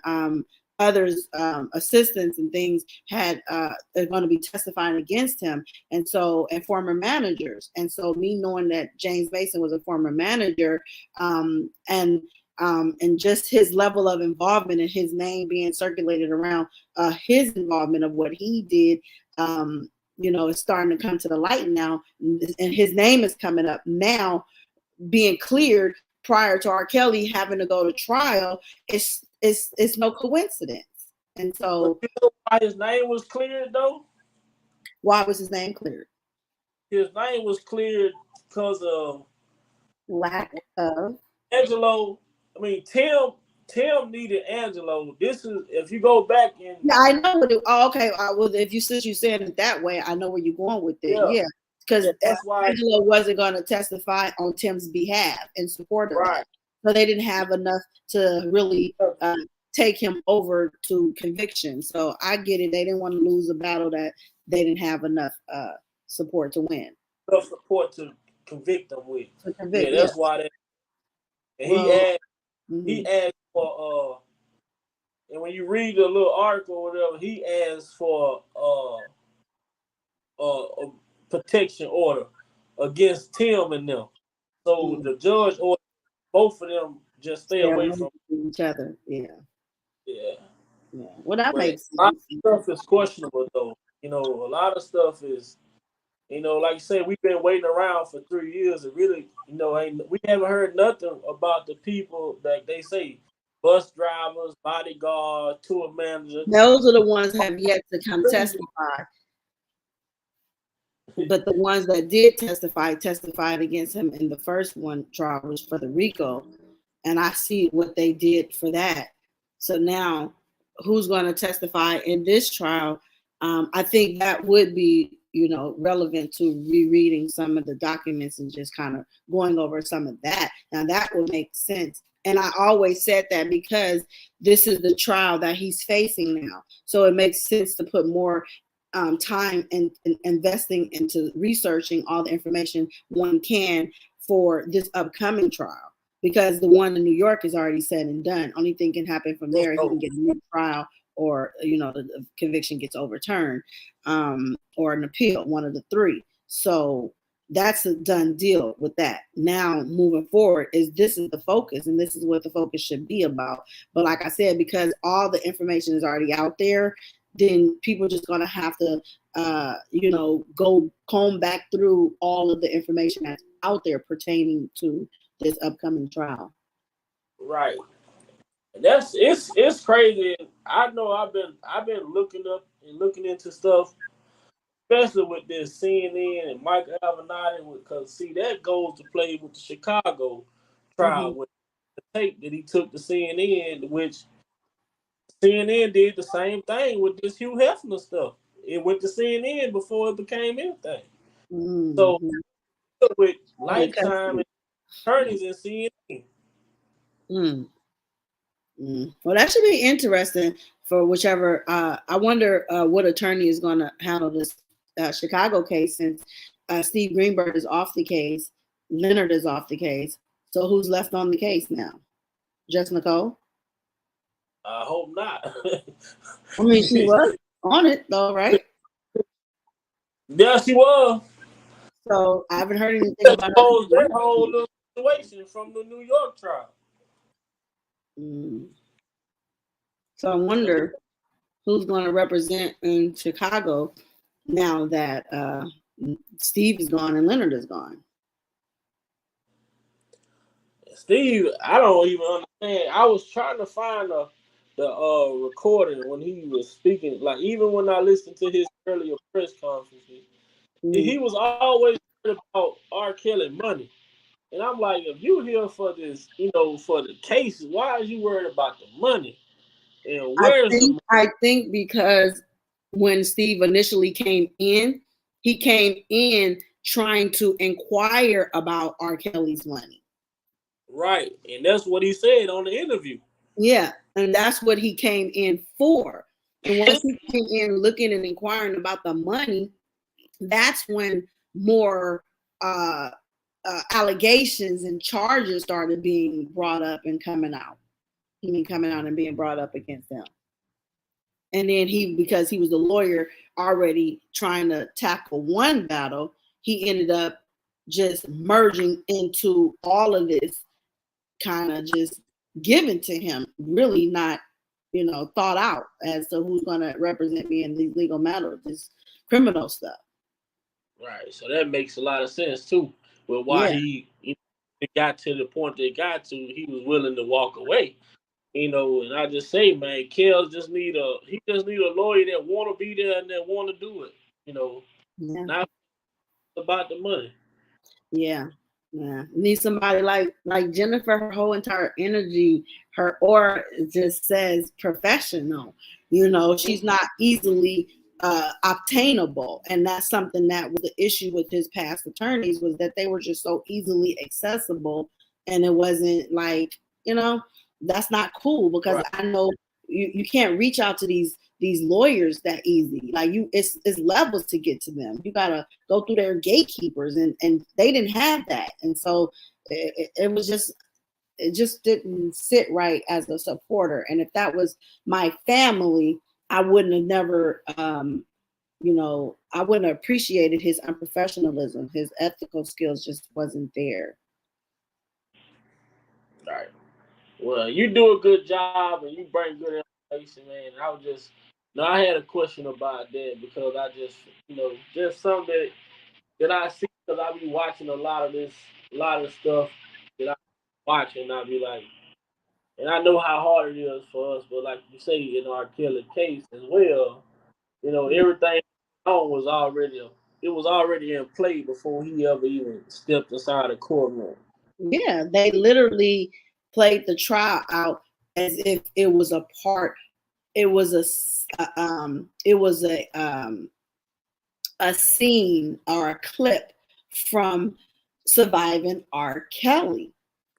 others, assistants and things are going to be testifying against him, and former managers. And so me knowing that James Mason was a former manager, and just his level of involvement and his name being circulated around, his involvement of what he did, is starting to come to the light now, and his name is coming up now, being cleared prior to R. Kelly having to go to trial. It's no coincidence. And so, you know why his name was cleared though? Why was his name cleared? His name was cleared because of lack of Angelo. I mean, Tim needed Angelo. This is, if you go back and yeah, I know what. Okay, well, since you said it that way, I know where you're going with it. Yeah, because that's why Angelo wasn't going to testify on Tim's behalf in support of that, so they didn't have enough to really take him over to conviction. So I get it. They didn't want to lose a battle that they didn't have enough support to win. Enough support to convict them with. That's why that. And he asked for and when you read the little article or whatever, he asked for a protection order against Tim and them. So the judge ordered both of them just stay away from each other. Yeah. Well, that makes sense. A lot of stuff is questionable though. A lot of stuff is, like you said, we've been waiting around for 3 years. And really, we haven't heard nothing about the people that they say, bus drivers, bodyguards, tour managers. Those are the ones that have yet to come testify. But the ones that did testified against him in the first trial, was for the RICO. And I see what they did for that. So now, who's going to testify in this trial? I think that would be, relevant to rereading some of the documents and just kind of going over some of that. Now that would make sense. And I always said that because this is the trial that he's facing now. So it makes sense to put more time and investing into researching all the information one can for this upcoming trial, because the one in New York is already said and done. Only thing can happen from there, he can get a new trial, or the conviction gets overturned, or an appeal, one of the three. So that's a done deal with that. Now moving forward, this is the focus, and this is what the focus should be about. But like I said, because all the information is already out there, then people are just gonna have to go comb back through all of the information that's out there pertaining to this upcoming trial. Right. It's crazy. I know I've been looking up and looking into stuff, especially with this CNN and Mike Avenatti, because see, that goes to play with the Chicago trial with the tape that he took to CNN, which CNN did the same thing with this Hugh Hefner stuff. It went to CNN before it became anything. So with Lifetime and attorneys in CNN. Well, that should be interesting for whichever. I wonder what attorney is going to handle this Chicago case, since Steve Greenberg is off the case, Leonard is off the case. So who's left on the case now? Just Nicole? I hope not. I mean, she was on it though, right? Yeah, she was. So I haven't heard anything about that whole little situation from the New York trial. So I wonder who's going to represent in Chicago now that Steve is gone and Leonard is gone. Steve, I don't even understand. I was trying to find the recording when he was speaking. Like, even when I listened to his earlier press conferences, he was always worried about R. Kelly money. And I'm like, if you're here for this, for the case, why are you worried about the money? And I think because when Steve initially came in, he came in trying to inquire about R. Kelly's money. Right. And that's what he said on the interview. Yeah. And that's what he came in for. And once he came in looking and inquiring about the money, that's when more allegations and charges started being brought up and coming out. Coming out and being brought up against them. And then because he was a lawyer already trying to tackle one battle, he ended up just merging into all of this, kind of just given to him, really not, thought out as to who's going to represent me in these legal matters, this criminal stuff. Right. So that makes a lot of sense too. But why he got to the point they got to, he was willing to walk away. And I just say, man, Kel just need a lawyer that want to be there and that want to do it. Not about the money. Yeah. Need somebody like Jennifer. Her whole entire energy, her aura just says professional. She's not easily obtainable, and that's something that was the issue with his past attorneys, was that they were just so easily accessible, and it wasn't like, that's not cool, because right. I know you can't reach out to these lawyers that easy. Like it's levels to get to them. You gotta go through their gatekeepers, and they didn't have that, and so it just didn't sit right as a supporter. And if that was my family, I wouldn't have never I wouldn't have appreciated his unprofessionalism. His ethical skills just wasn't there. Right. Well, you do a good job and you bring good information, man. I had a question about that, because I just, just something that I see, because I be watching a lot of stuff that I watch, and I be like, and I know how hard it is for us, but like you say, in our Kelly case as well, everything was already in play before he ever even stepped aside the courtroom. Yeah, they literally played the trial out as if it was a part. It was a scene or a clip from Surviving R. Kelly.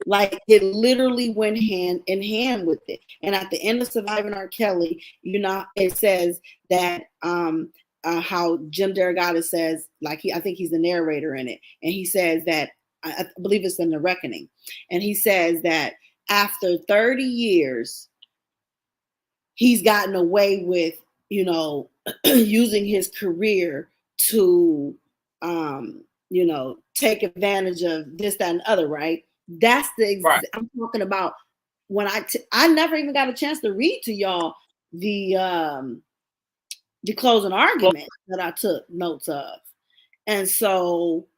Like, it literally went hand in hand with it. And at the end of Surviving R. Kelly, it says that how Jim Derrigata says, like, I think he's the narrator in it, and he says that, I believe it's in The Reckoning, and he says that after 30 years, he's gotten away with, using his career to, take advantage of this, that, and the other, right? That's right. I'm talking about when I never even got a chance to read to y'all the closing argument that I took notes of. And so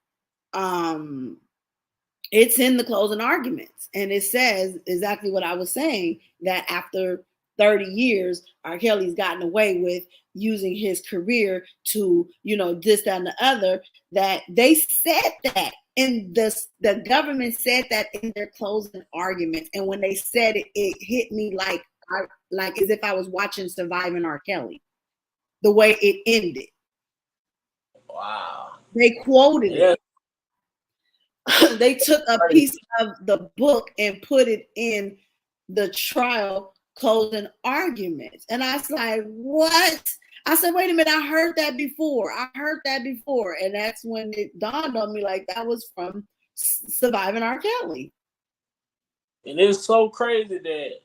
it's in the closing arguments, and it says exactly what I was saying, that after 30 years, R. Kelly's gotten away with using his career to, this, that, and the other, that they said that. And the government said that in their closing arguments. And when they said it, it hit me like as if I was watching Surviving R. Kelly, the way it ended. Wow. They quoted it. They took a piece of the book and put it in the trial closing arguments. And I was like, what? I said, wait a minute, I heard that before. And that's when it dawned on me, like, that was from Surviving R. Kelly. And it's so crazy that,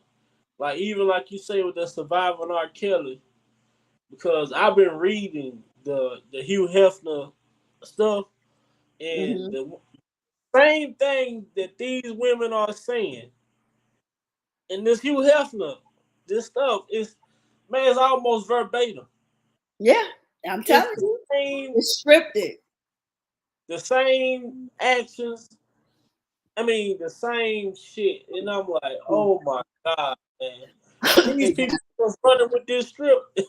like, even like you say with the Surviving R. Kelly, because I've been reading the Hugh Hefner stuff, and the same thing that these women are saying, and this Hugh Hefner, this stuff is, man, it's almost verbatim. Yeah, I'm telling you, it's scripted. The same actions. I mean, the same shit. And I'm like, oh my God, man. These people are running with this script,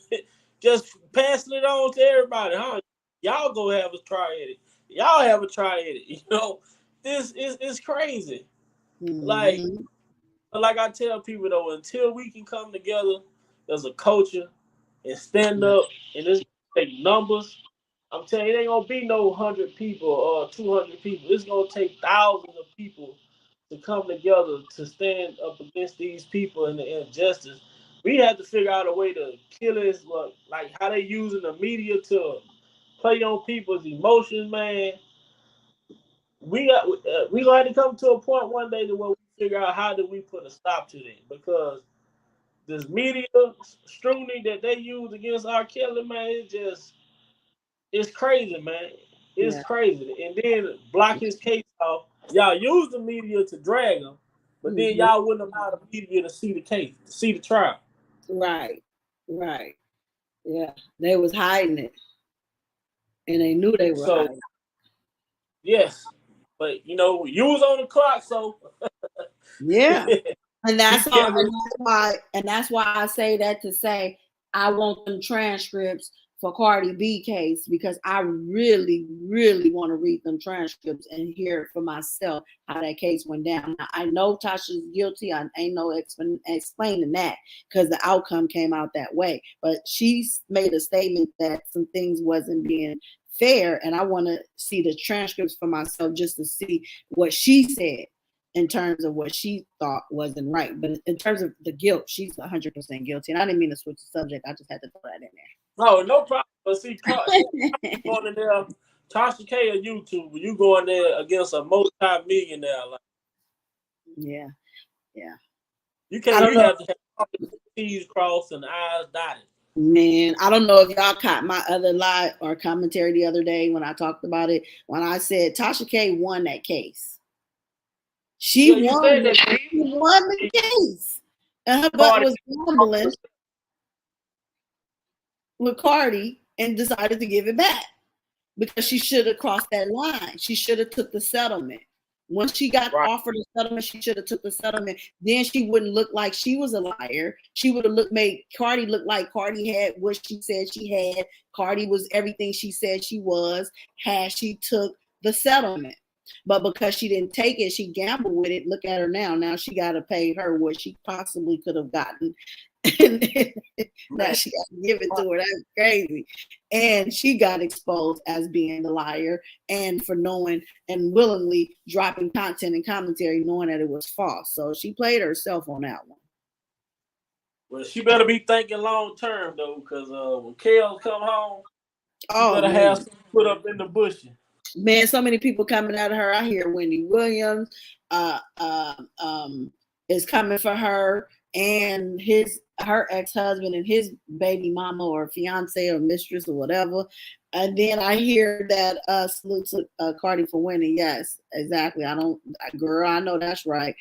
just passing it on to everybody, huh? Y'all go have a try at it. Y'all have a try at it. This is crazy. Like I tell people, though, until we can come together as a culture and stand up, and this take numbers, I'm telling you, it ain't gonna be no 100 people or 200 people. It's gonna take thousands of people to come together to stand up against these people and the injustice we had to figure out a way to kill this, like how they using the media to play on people's emotions, man. We gonna have to come to a point one day to where we figure out how do we put a stop to that, because this media scrutiny that they use against R. Kelly, man, it's crazy, man. It's Yeah. crazy. And then block his case off. Y'all use the media to drag him, but then Mhm. y'all wouldn't allow the media to see the case, to see the trial. Right. Right. Yeah. They was hiding it. And they knew they were So hiding. yes, but you was on the clock, so Yeah. And he that's all, kept it. and that's why I say that to say I want them transcripts for Cardi B case, because I really, really want to read them transcripts and hear for myself how that case went down. Now, I know Tasha's guilty. I ain't no explaining that, because the outcome came out that way. But she's made a statement that some things wasn't being fair, and I want to see the transcripts for myself just to see what she said in terms of what she thought wasn't right. But in terms of the guilt, she's 100% guilty. And I didn't mean to switch the subject. I just had to throw that in No problem. But see, going in there, Tasha K or YouTube, you going there against a multi-millionaire, like there. Yeah. you I can't. don't You know. have to have T's crossed and I's dotted. Man, I don't know if y'all caught my other live or commentary the other day when I talked about it, when I said Tasha K won that case. She Yeah, you said won that the case. And her butt Cardi. was gambling with Cardi and decided to give it back, because she should have crossed that line. She should have took the settlement. Once she got offered a settlement, she should have took the settlement. Then she wouldn't look like she was a liar. She would have made Cardi look like Cardi had what she said she had. Cardi was everything she said she was, had she took the settlement. But because she didn't take it, she gambled with it. Look at her now. Now she got to pay her what she possibly could have gotten. And now she got to give it to her. That's crazy. And she got exposed as being the liar, and for knowing and willingly dropping content and commentary knowing that it was false. So she played herself on that one. Well, she better be thinking long term though, because when Kels come home, she better Man. have something put up in the bush. Man, so many people coming at her. I hear Wendy Williams is coming for her, and her ex-husband and his baby mama or fiance or mistress or whatever. And then I hear that salute to Cardi for winning. Yes, exactly. I know that's right.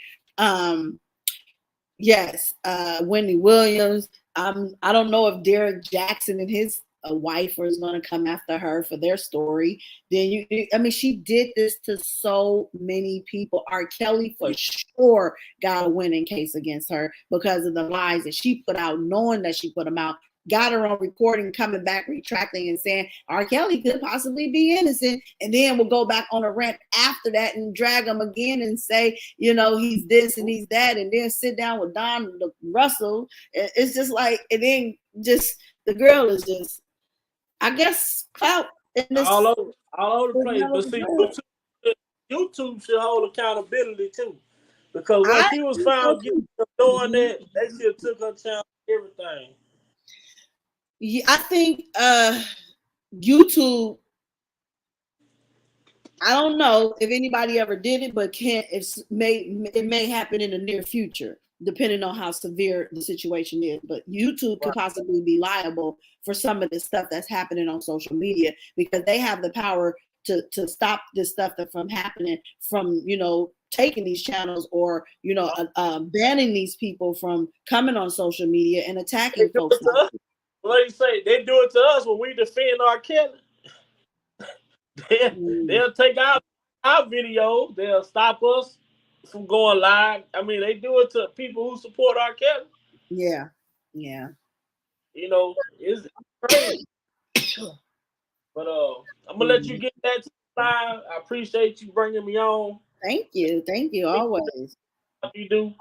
Yes, Wendy Williams. I don't know if Derek Jackson and his wife is going to come after her for their story. Then she did this to so many people. R. Kelly for sure got a winning case against her because of the lies that she put out, knowing that she put them out. Got her on recording, coming back, retracting and saying R. Kelly could possibly be innocent, and then we'll go back on a rant after that and drag him again and say, he's this and he's that, and then sit down with Don Russell. It's just like, and then just the girl is just, I guess, clout in this all over the place. But see, YouTube should hold accountability too, because when she was found guilty of doing that, they should have took her chance, everything. Yeah, I think YouTube, I don't know if anybody ever did it, but it may happen in the near future, depending on how severe the situation is. But YouTube could possibly be liable for some of the stuff that's happening on social media, because they have the power to stop this stuff from happening, from taking these channels, or banning these people from coming on social media and attacking folks. What do you say? They do it to us when we defend R. Kelly. They'll take out our videos. They'll stop us from going live. I mean, they do it to people who support R. Kelly. Yeah. It's crazy. But I'm gonna let you get that to live. I appreciate you bringing me on. Thank you, always. You do,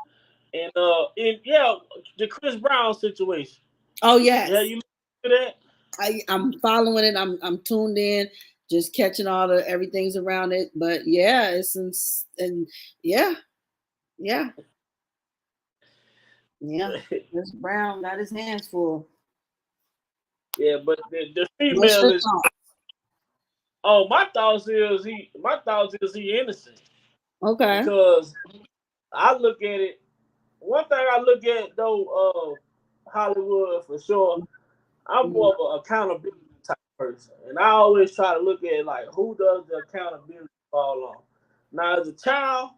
and the Chris Brown situation. Oh yes. Yeah, you look at that. I'm following it. I'm tuned in, just catching all the everything's around it. But yeah, Yeah, Mr. Brown got his hands full. Yeah, but the What's female your is. thought? Oh, my thoughts is he innocent Okay. because I look at it. One thing I look at though, Hollywood for sure. I'm more of an accountability type person, and I always try to look at like who does the accountability fall on. Now, as a child,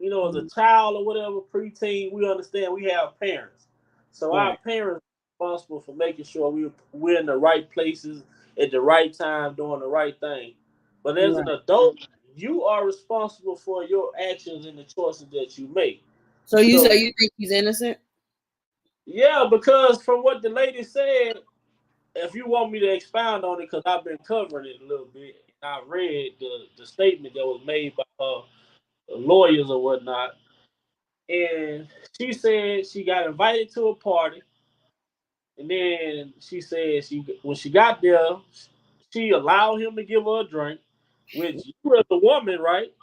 as a child or whatever, preteen, we understand we have parents, so Right. our parents are responsible for making sure we're in the right places at the right time, doing the right thing. But as an Right. adult, you are responsible for your actions and the choices that you make. So you So say you think he's innocent? yeah, because from what the lady said, if you want me to expound on it, because I've been covering it a little bit, I read the statement that was made by lawyers or whatnot, and she said she got invited to a party, and then she said when she got there, she allowed him to give her a drink, which you as a woman, right?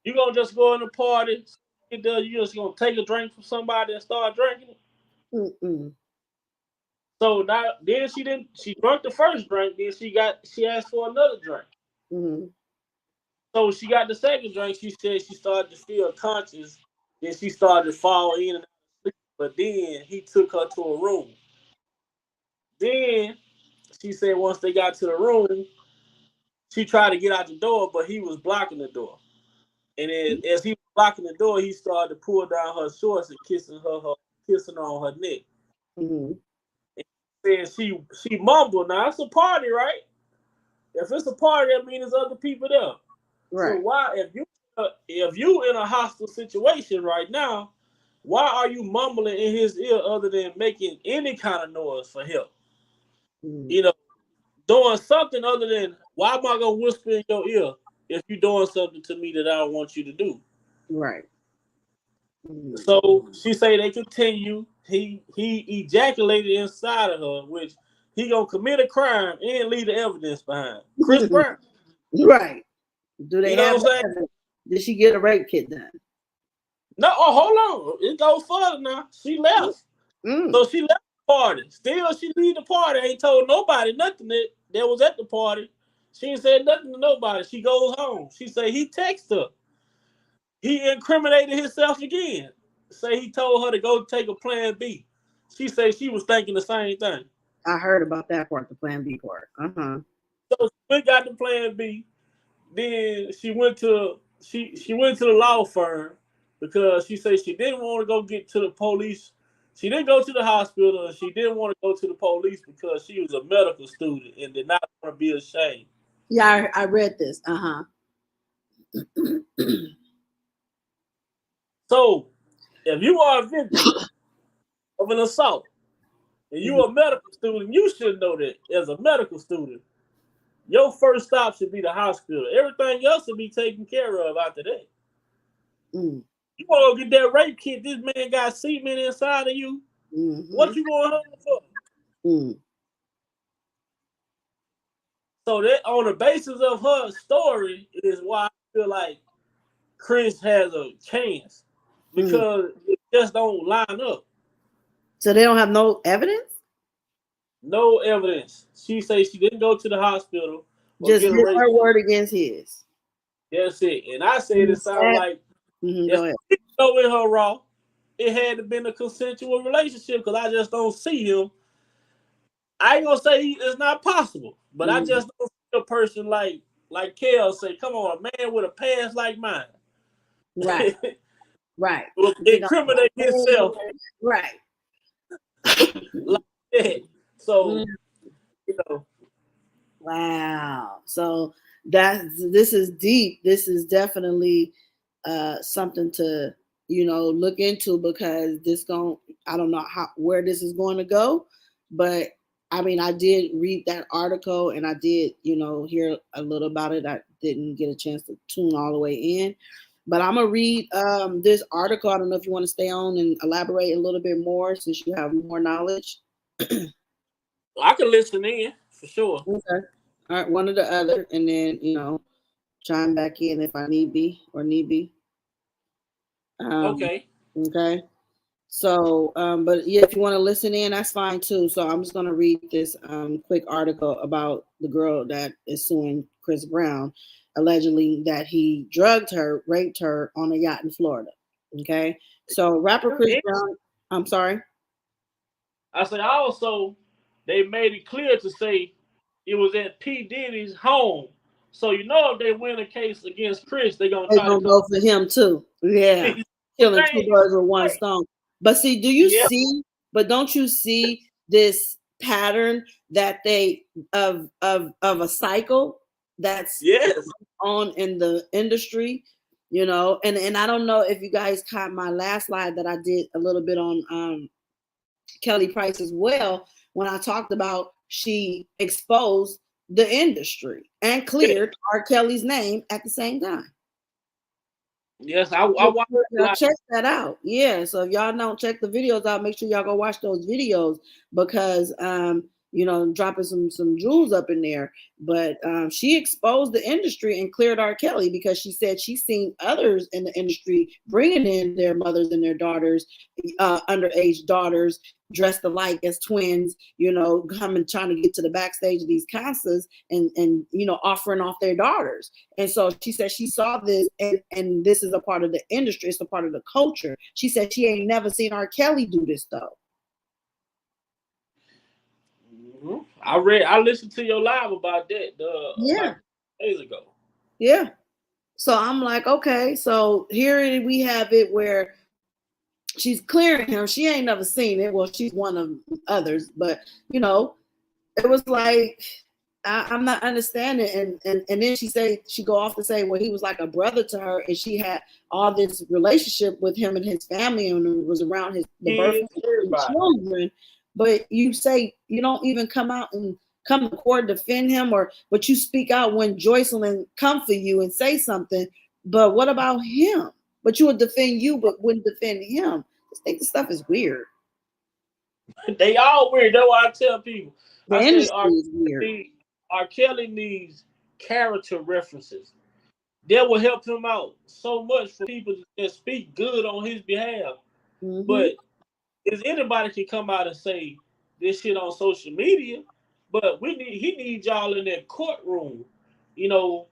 You gonna just go in the party, get there, you just gonna take a drink from somebody and start drinking it. Mm-mm. So now, then she didn't. She drank the first drink. Then she asked for another drink. Mm-hmm. So she got the second drink. She said she started to feel conscious. Then she started to fall in and out of sleep. But then he took her to a room. Then she said once they got to the room, she tried to get out the door, but he was blocking the door. And then, as he was blocking the door, he started to pull down her shorts and kissing her on her neck. Mm-hmm. And she mumbled. Now it's a party, right? If it's a party, that means there's other people there. So Right. why, if you in a hostile situation right now, why are you mumbling in his ear other than making any kind of noise for help? Mm-hmm. You know, doing something other than why am I gonna whisper in your ear if you're doing something to me that I don't want you to do? Right. Mm-hmm. So she say they continue. He ejaculated inside of her, which he gonna commit a crime and leave the evidence behind. Chris Brown. Right. Do they You know have what I'm saying? evidence? Did she get a rape kit done? No, hold on. It goes further now. She left. Mm. So she left the party. Still, she leave the party. Ain't told nobody nothing that was at the party. She ain't said nothing to nobody. She goes home. She say he texted her. He incriminated himself again. Say he told her to go take a plan B. She say she was thinking the same thing. I heard about that part, the plan B part. Uh-huh. So we got the plan B. Then she went to the law firm because she said she didn't want to go get to the police. She didn't go to the hospital and she didn't want to go to the police because she was a medical student and did not want to be ashamed. Yeah, I read this. Uh-huh. So if you are a victim of an assault and you're a medical student, you should know that as a medical student, your first stop should be the hospital. Everything else will be taken care of after that. Mm. You want to go get that rape kit? This man got semen inside of you. Mm-hmm. What you going home for? Mm. So that on the basis of her story is why I feel like Chris has a chance because it just don't line up. So they don't have no evidence? No evidence. She say she didn't go to the hospital or Just get a rape. her word against his. That's it. And I said it sounds like Go ahead. if she go in her raw, it had to been a consensual relationship because I just don't see him. I ain't gonna say it's not possible, but I just don't see a person like Kel say, come on, a man with a past like mine. Right. Right. Will incriminate himself Right. like that. So, you know. Wow. So this is deep. This is definitely something to look into because I don't know where this is going to go, but I mean I did read that article and I did hear a little about it. I didn't get a chance to tune all the way in, but I'm gonna read this article. I don't know if you want to stay on and elaborate a little bit more since you have more knowledge. I can listen in for sure. Okay. All right, one or the other, and then chime back in if I need be. Okay. Okay. So, but yeah, if you want to listen in, that's fine too. So I'm just going to read this quick article about the girl that is suing Chris Brown, allegedly that he drugged her, raped her on a yacht in Florida. Okay. So rapper Chris Brown, I'm sorry. I said also they made it clear to say it was at P. Diddy's home. So you know if they win a case against Chris, they're gonna They're try to going to come. go for him too. Yeah. Killing two birds with one stone. But see, do you Yeah. see, but don't you see this pattern that they of a cycle that's Yes. on in the industry, you know, and I don't know if you guys caught my last slide that I did a little bit on Kelly Price as well, when I talked about she exposed the industry and cleared R. Kelly's name at the same time. Yes, I watched Y'all check that out. Yeah. So if y'all don't check the videos out, make sure y'all go watch those videos because you know, dropping some jewels up in there. But she exposed the industry and cleared R. Kelly because she said she's seen others in the industry bringing in their mothers and their daughters, underage daughters, dressed alike as twins, you know, coming trying to get to the backstage of these concerts and you know, offering off their daughters. And so she said she saw this and this is a part of the industry, it's a part of the culture. She said she ain't never seen R. Kelly do this though. Mm-hmm. I listened to your live about that about days ago. Yeah. So I'm like, okay, so here we have it where she's clearing him. She ain't never seen it. Well, she's one of others, but you know, it was like I'm not understanding. And then she go off to say, well, he was like a brother to her, and she had all this relationship with him and his family, and it was around the birth of his children. But you say you don't even come out and come to court defend him, but you speak out when Joycelyn come for you and say something. But what about him? But you would defend you, but wouldn't defend him. I think this stuff is weird. They all weird. That's why I tell people. The industry is weird. R. Kelly needs character references. That will help him out so much for people that speak good on his behalf. Mm-hmm. But if anybody can come out and say this shit on social media, but he needs y'all in that courtroom, you know,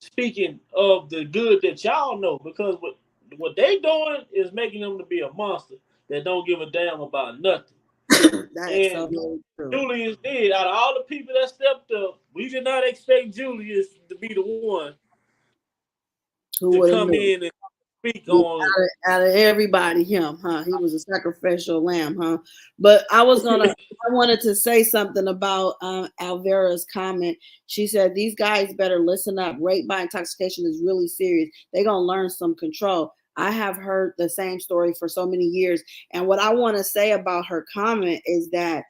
speaking of the good that y'all know, because what they doing is making them to be a monster that don't give a damn about nothing. And so Julius did. Out of all the people that stepped up, we did not expect Julius to be the one to come in and speak on. Out of everybody, him, huh? He was a sacrificial lamb, huh? But I wanted to say something about Alvera's comment. She said, these guys better listen up. Rape by intoxication is really serious. They're going to learn some control. I have heard the same story for so many years. And what I want to say about her comment is that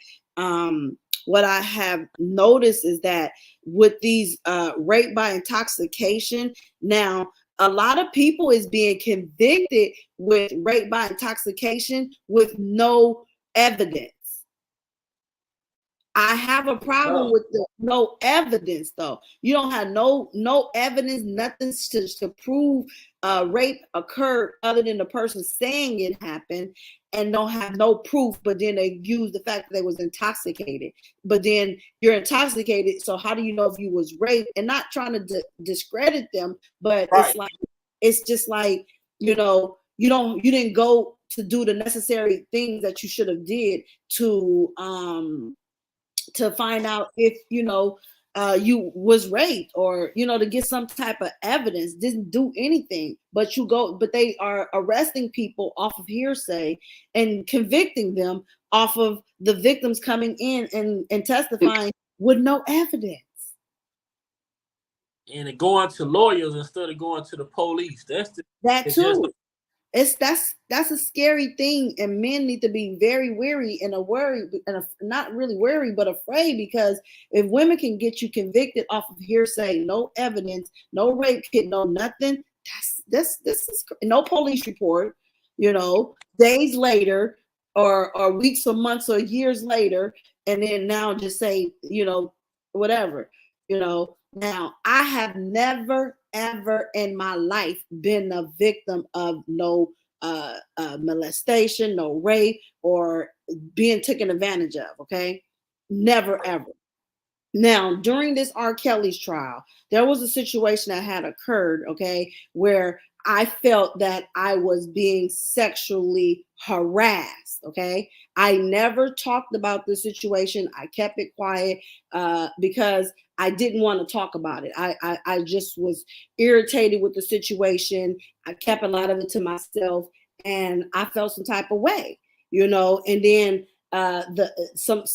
what I have noticed is that with these rape by intoxication, now a lot of people is being convicted with rape by intoxication with no evidence. I have a problem with the no evidence, though. You don't have no evidence, nothing to prove rape occurred other than the person saying it happened, and don't have no proof. But then they use the fact that they was intoxicated. But then you're intoxicated, so how do you know if you was raped? And not trying to discredit them, but it's just like, you know, you didn't go to do the necessary things that you should have did to find out if, you know, you was raped, or, you know, to get some type of evidence. Didn't do anything, but they are arresting people off of hearsay and convicting them off of the victims coming in and testifying with no evidence. And going to lawyers instead of going to the police. That too. That's a scary thing, and men need to be very wary and not really wary, but afraid, because if women can get you convicted off of hearsay, no evidence, no rape kit, no nothing, this is no police report, you know, days later or weeks or months or years later, and then now just say, you know, whatever, you know. Now, I have never, ever in my life been a victim of no molestation, no rape, or being taken advantage of. Okay, never ever. Now, during this R. Kelly's trial, there was a situation that had occurred, okay, where I felt that I was being sexually harassed, okay? I never talked about the situation. I kept it quiet because I didn't want to talk about it. I just was irritated with the situation. I kept a lot of it to myself, and I felt some type of way, and then the some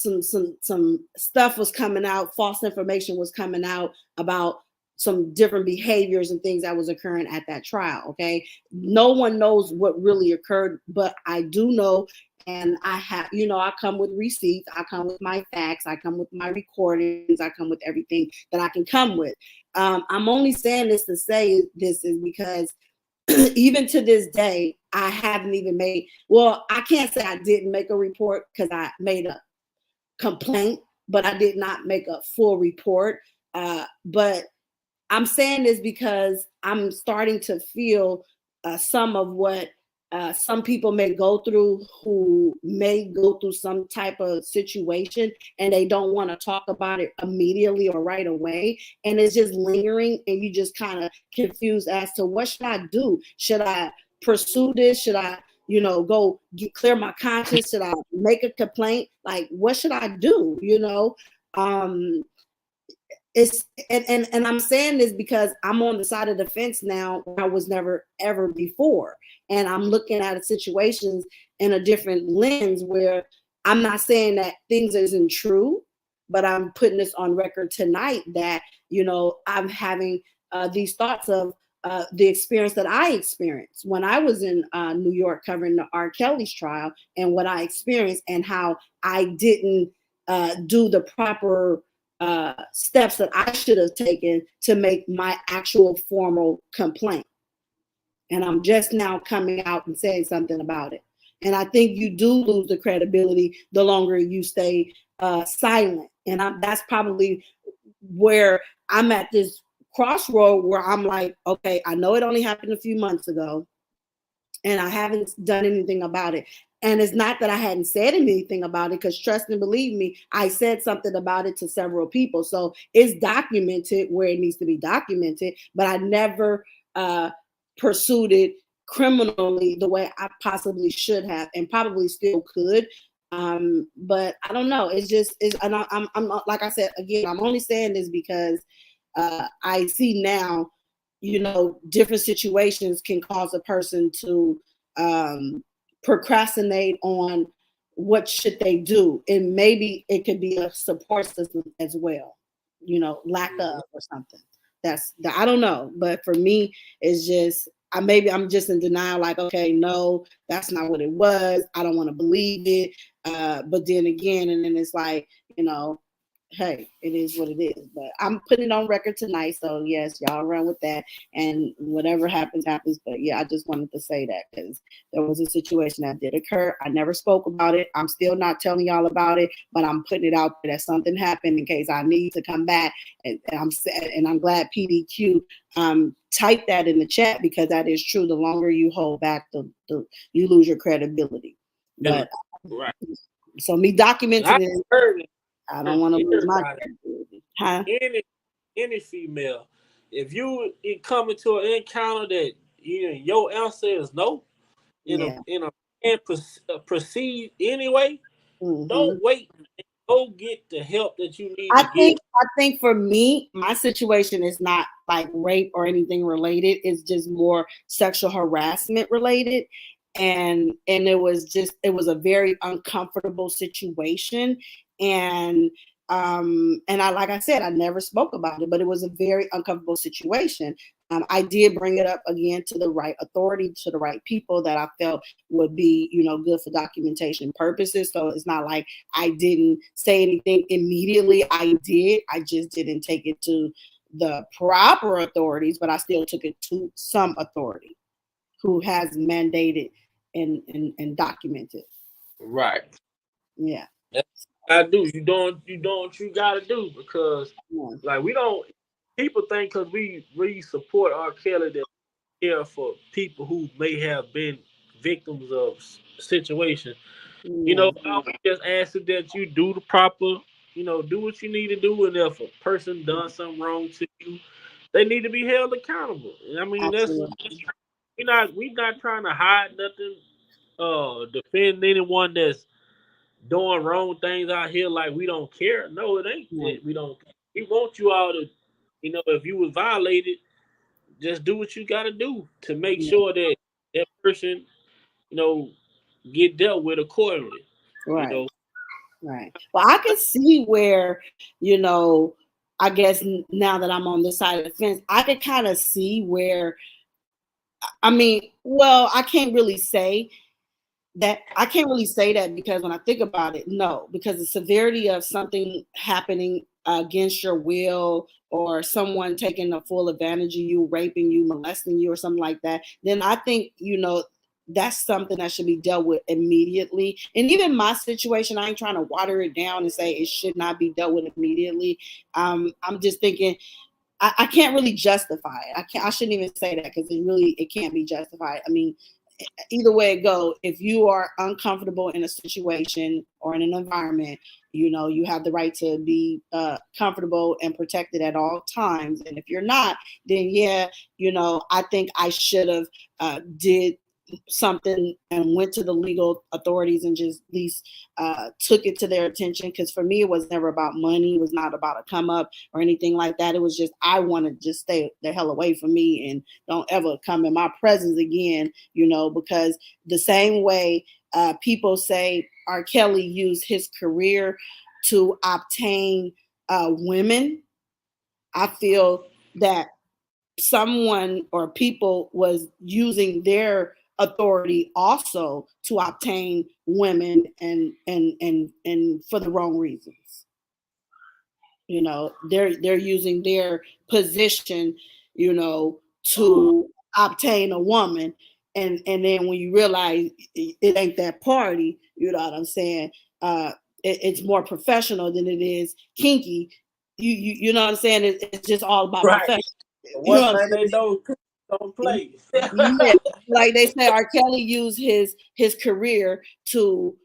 stuff was coming out, false information was coming out about some different behaviors and things that was occurring at that trial. Okay, no one knows what really occurred, but I do know, and I have, I come with receipts, I come with my facts, I come with my recordings, I come with everything that I can come with. I'm only saying this to say this is because even to this day, I haven't even made, well, I can't say I didn't make a report because I made a complaint, but I did not make a full report. But I'm saying this because I'm starting to feel some of what some people may go through, who may go through some type of situation and they don't want to talk about it immediately or right away. And it's just lingering and you just kind of confused as to what should I do? Should I pursue this? Should I, go clear my conscience? Should I make a complaint? Like, what should I do? It's and I'm saying this because I'm on the side of the fence now where I was never ever before, and I'm looking at situations in a different lens where I'm not saying that things isn't true, but I'm putting this on record tonight that I'm having these thoughts of the experience that I experienced when I was in New York covering the R. Kelly's trial, and what I experienced and how I didn't do the proper steps that I should have taken to make my actual formal complaint. And I'm just now coming out and saying something about it. And I think you do lose the credibility the longer you stay silent. And that's probably where I'm at this crossroad where I'm like, okay, I know it only happened a few months ago and I haven't done anything about it. And it's not that I hadn't said anything about it, because trust and believe me, I said something about it to several people. So it's documented where it needs to be documented, but I never pursued it criminally the way I possibly should have and probably still could. But I don't know. It's just, and I'm like I said, again, I'm only saying this because I see now, different situations can cause a person to procrastinate on what should they do, and maybe it could be a support system as well, lack of or something. I don't know, but for me, it's just I'm just in denial. Like, okay, no, that's not what it was. I don't want to believe it. But then again, and then it's like, hey, it is what it is. But I'm putting it on record tonight. So yes, y'all run with that. And whatever happens, happens. But yeah, I just wanted to say that because there was a situation that did occur. I never spoke about it. I'm still not telling y'all about it, but I'm putting it out there that something happened in case I need to come back. And I'm glad PDQ typed that in the chat, because that is true. The longer you hold back, you lose your credibility. But right. So me documenting it, I don't want to lose my credibility. Huh? Any female, if you come into an encounter that your answer is no, and proceed anyway, don't wait. Go get the help that you need to get. I think for me, my situation is not like rape or anything related. It's just more sexual harassment related. And it was a very uncomfortable situation. And like I said, I never spoke about it, but it was a very uncomfortable situation. I did bring it up again to the right authority, to the right people that I felt would be, good for documentation purposes. So it's not like I didn't say anything immediately. I did. I just didn't take it to the proper authorities, but I still took it to some authority who has mandated and documented. Right. Yeah. That's what I do. You doing what you gotta do, because like we don't. People think because we support R. Kelly that care for people who may have been victims of situations. You Yeah. know, I would just ask it that you do the proper, do what you need to do. And if a person done something wrong to you, they need to be held accountable. And I mean, Absolutely. we not trying to hide nothing, defend anyone that's doing wrong things out here like we don't care. No, it ain't Yeah. that we don't care. We want you all to, if you was violated, just do what you got to do to make Yeah. sure that that person, you know, get dealt with accordingly. You Right. know, Right. Well, I can see where, you know, I guess now that I'm on this side of the fence, I could kind of see where, I mean, well, I can't really say that because when I think about it, no, because the severity of something happening against your will or someone taking a full advantage of you, raping you, molesting you, or something like that, then I think, that's something that should be dealt with immediately. And even my situation, I ain't trying to water it down and say it should not be dealt with immediately. I'm just thinking I can't really justify it. I shouldn't even say that because it can't be justified. I mean, either way it go, if you are uncomfortable in a situation or in an environment, you have the right to be comfortable and protected at all times. And if you're not, then yeah, I think I should have did something and went to the legal authorities and just at least took it to their attention. Because for me, it was never about money. It was not about a come up or anything like that. It was just I want to just stay the hell away from me and don't ever come in my presence again. Because the same way people say R. Kelly used his career to obtain women, I feel that someone or people was using their authority also to obtain women and for the wrong reasons. They're using their position, to obtain a woman, and then when you realize it ain't that party, you know what I'm saying? It's more professional than it is kinky. You know what I'm saying? It's just all about right. profession. You One know what thing I'm they saying? don't play. Yeah, like they say, R. Kelly used his career to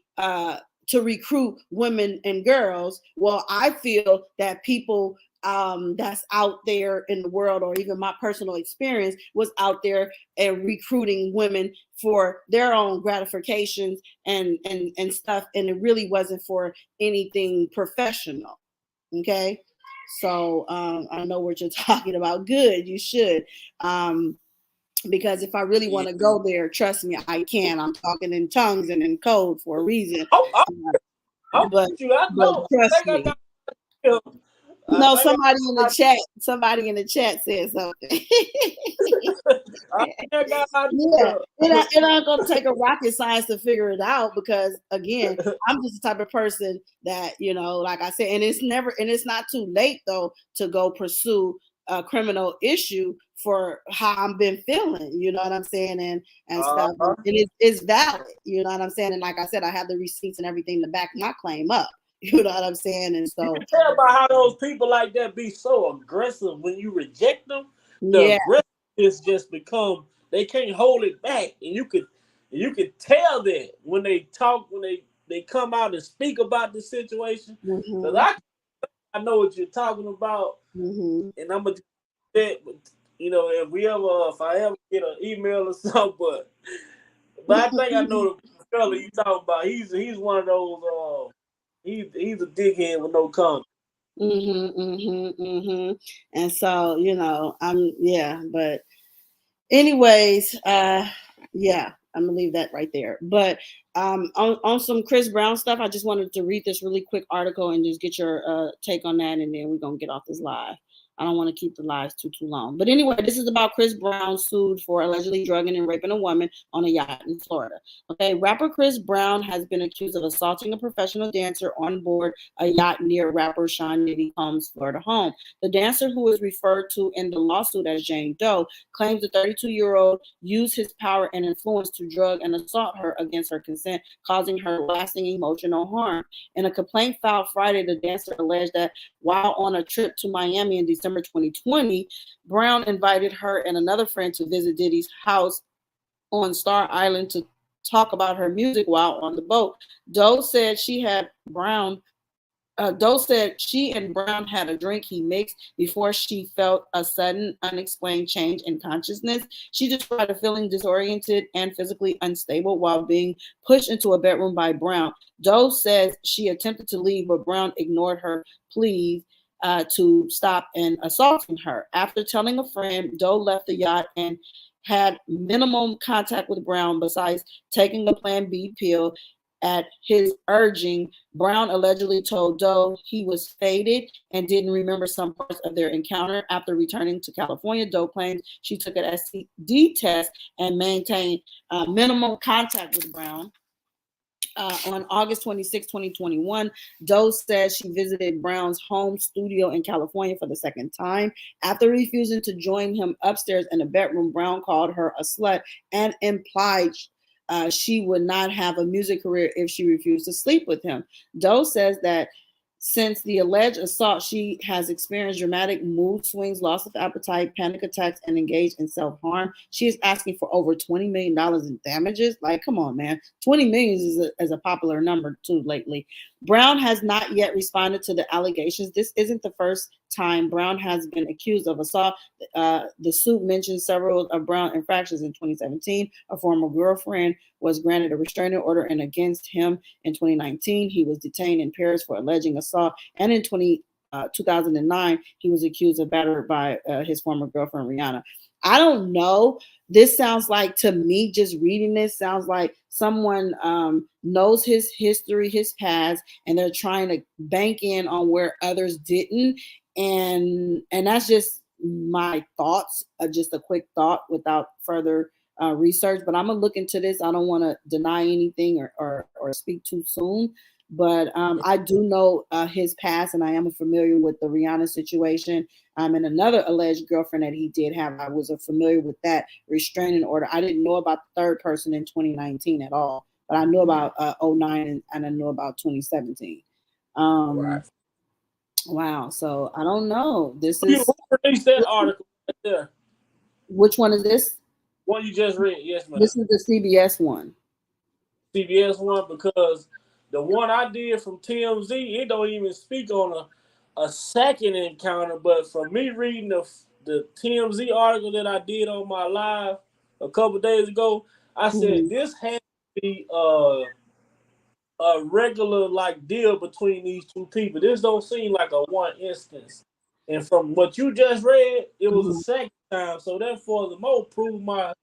recruit women and girls. Well, I feel that people that's out there in the world, or even my personal experience, was out there and recruiting women for their own gratifications and stuff, and it really wasn't for anything professional. Okay, so I know what you're talking about. Good, you should. Because if I really Yeah. want to go there, trust me, I can. I'm talking in tongues and in code for a reason. Oh, But you, I know. I trust think I me. got you. I No, think somebody in the chat said something. I think I got Yeah, you. it ain't gonna take a rocket science to figure it out, because again, I'm just the type of person that, like I said, and it's not too late though to go pursue a criminal issue for how I've been feeling, you know what I'm saying, and stuff. Uh-huh. And it's valid, you know what I'm saying. And like I said, I have the receipts and everything to back my claim up. You know what I'm saying? And You so can tell by how those people like that be so aggressive when you reject them. The yeah. aggressiveness just become, they can't hold it back, and you could tell that when they talk, when they come out and speak about the situation. Because Mm-hmm. I know what you're talking about, Mm-hmm. and I'm gonna do that. But, if I ever get an email or something, but I think I know the fella you talking about. He's one of those. He's a dickhead with no conscience. Mm-hmm, mm-hmm, mm-hmm. And so, yeah, but anyways, yeah, I'm gonna leave that right there. But on some Chris Brown stuff, I just wanted to read this really quick article and just get your take on that, and then we're gonna get off this live. I don't want to keep the lives too long. But anyway, this is about Chris Brown sued for allegedly drugging and raping a woman on a yacht in Florida. Okay, rapper Chris Brown has been accused of assaulting a professional dancer on board a yacht near rapper Sean Diddy Combs' Florida home. The dancer, who is referred to in the lawsuit as Jane Doe, claims the 32-year-old used his power and influence to drug and assault her against her consent, causing her lasting emotional harm. In a complaint filed Friday, the dancer alleged that while on a trip to Miami in December 2020, Brown invited her and another friend to visit Diddy's house on Star Island to talk about her music while on the boat. Doe said Doe said she and Brown had a drink he mixed before she felt a sudden, unexplained change in consciousness. She described feeling disoriented and physically unstable while being pushed into a bedroom by Brown. Doe says she attempted to leave, but Brown ignored her pleas to stop and assaulting her. After telling a friend, Doe left the yacht and had minimum contact with Brown besides taking a Plan B pill. At his urging, Brown allegedly told Doe he was faded and didn't remember some parts of their encounter. After returning to California, Doe claimed she took an STD test and maintained minimum contact with Brown. On August 26, 2021, Doe says she visited Brown's home studio in California for the second time. After refusing to join him upstairs in a bedroom, Brown called her a slut and implied she would not have a music career if she refused to sleep with him. Doe says that since the alleged assault, she has experienced dramatic mood swings, loss of appetite, panic attacks, and engaged in self-harm. She is asking for over $20 million in damages. Like, come on, man. 20 million is a popular number, too, lately. Brown has not yet responded to the allegations. This isn't the first time Brown has been accused of assault. The suit mentions several of Brown's infractions in 2017. A former girlfriend was granted a restraining order, and against him in 2019, he was detained in Paris for alleging assault. And in 2009, he was accused of battery by his former girlfriend, Rihanna. I don't know. This sounds like, to me, just reading this, sounds like someone knows his history, his past, and they're trying to bank in on where others didn't. And that's just my thoughts, just a quick thought without further research. But I'm gonna look into this. I don't want to deny anything or speak too soon. But I do know his past, and I am familiar with the Rihanna situation. And another alleged girlfriend that he did have, I was familiar with that restraining order. I didn't know about the third person in 2019 at all, but I knew about 09 and I knew about 2017. Right. Wow. So I don't know. This Who is released that article right there? Which one is this? One you just read, yes, ma'am. This is the CBS one. CBS one, because the one I did from TMZ, it don't even speak on a second encounter. But from me reading the TMZ article that I did on my live a couple days ago, I said this has to be a regular like deal between these two people. This don't seem like a one instance. And from what you just read, it was a second time. So therefore, the more proved my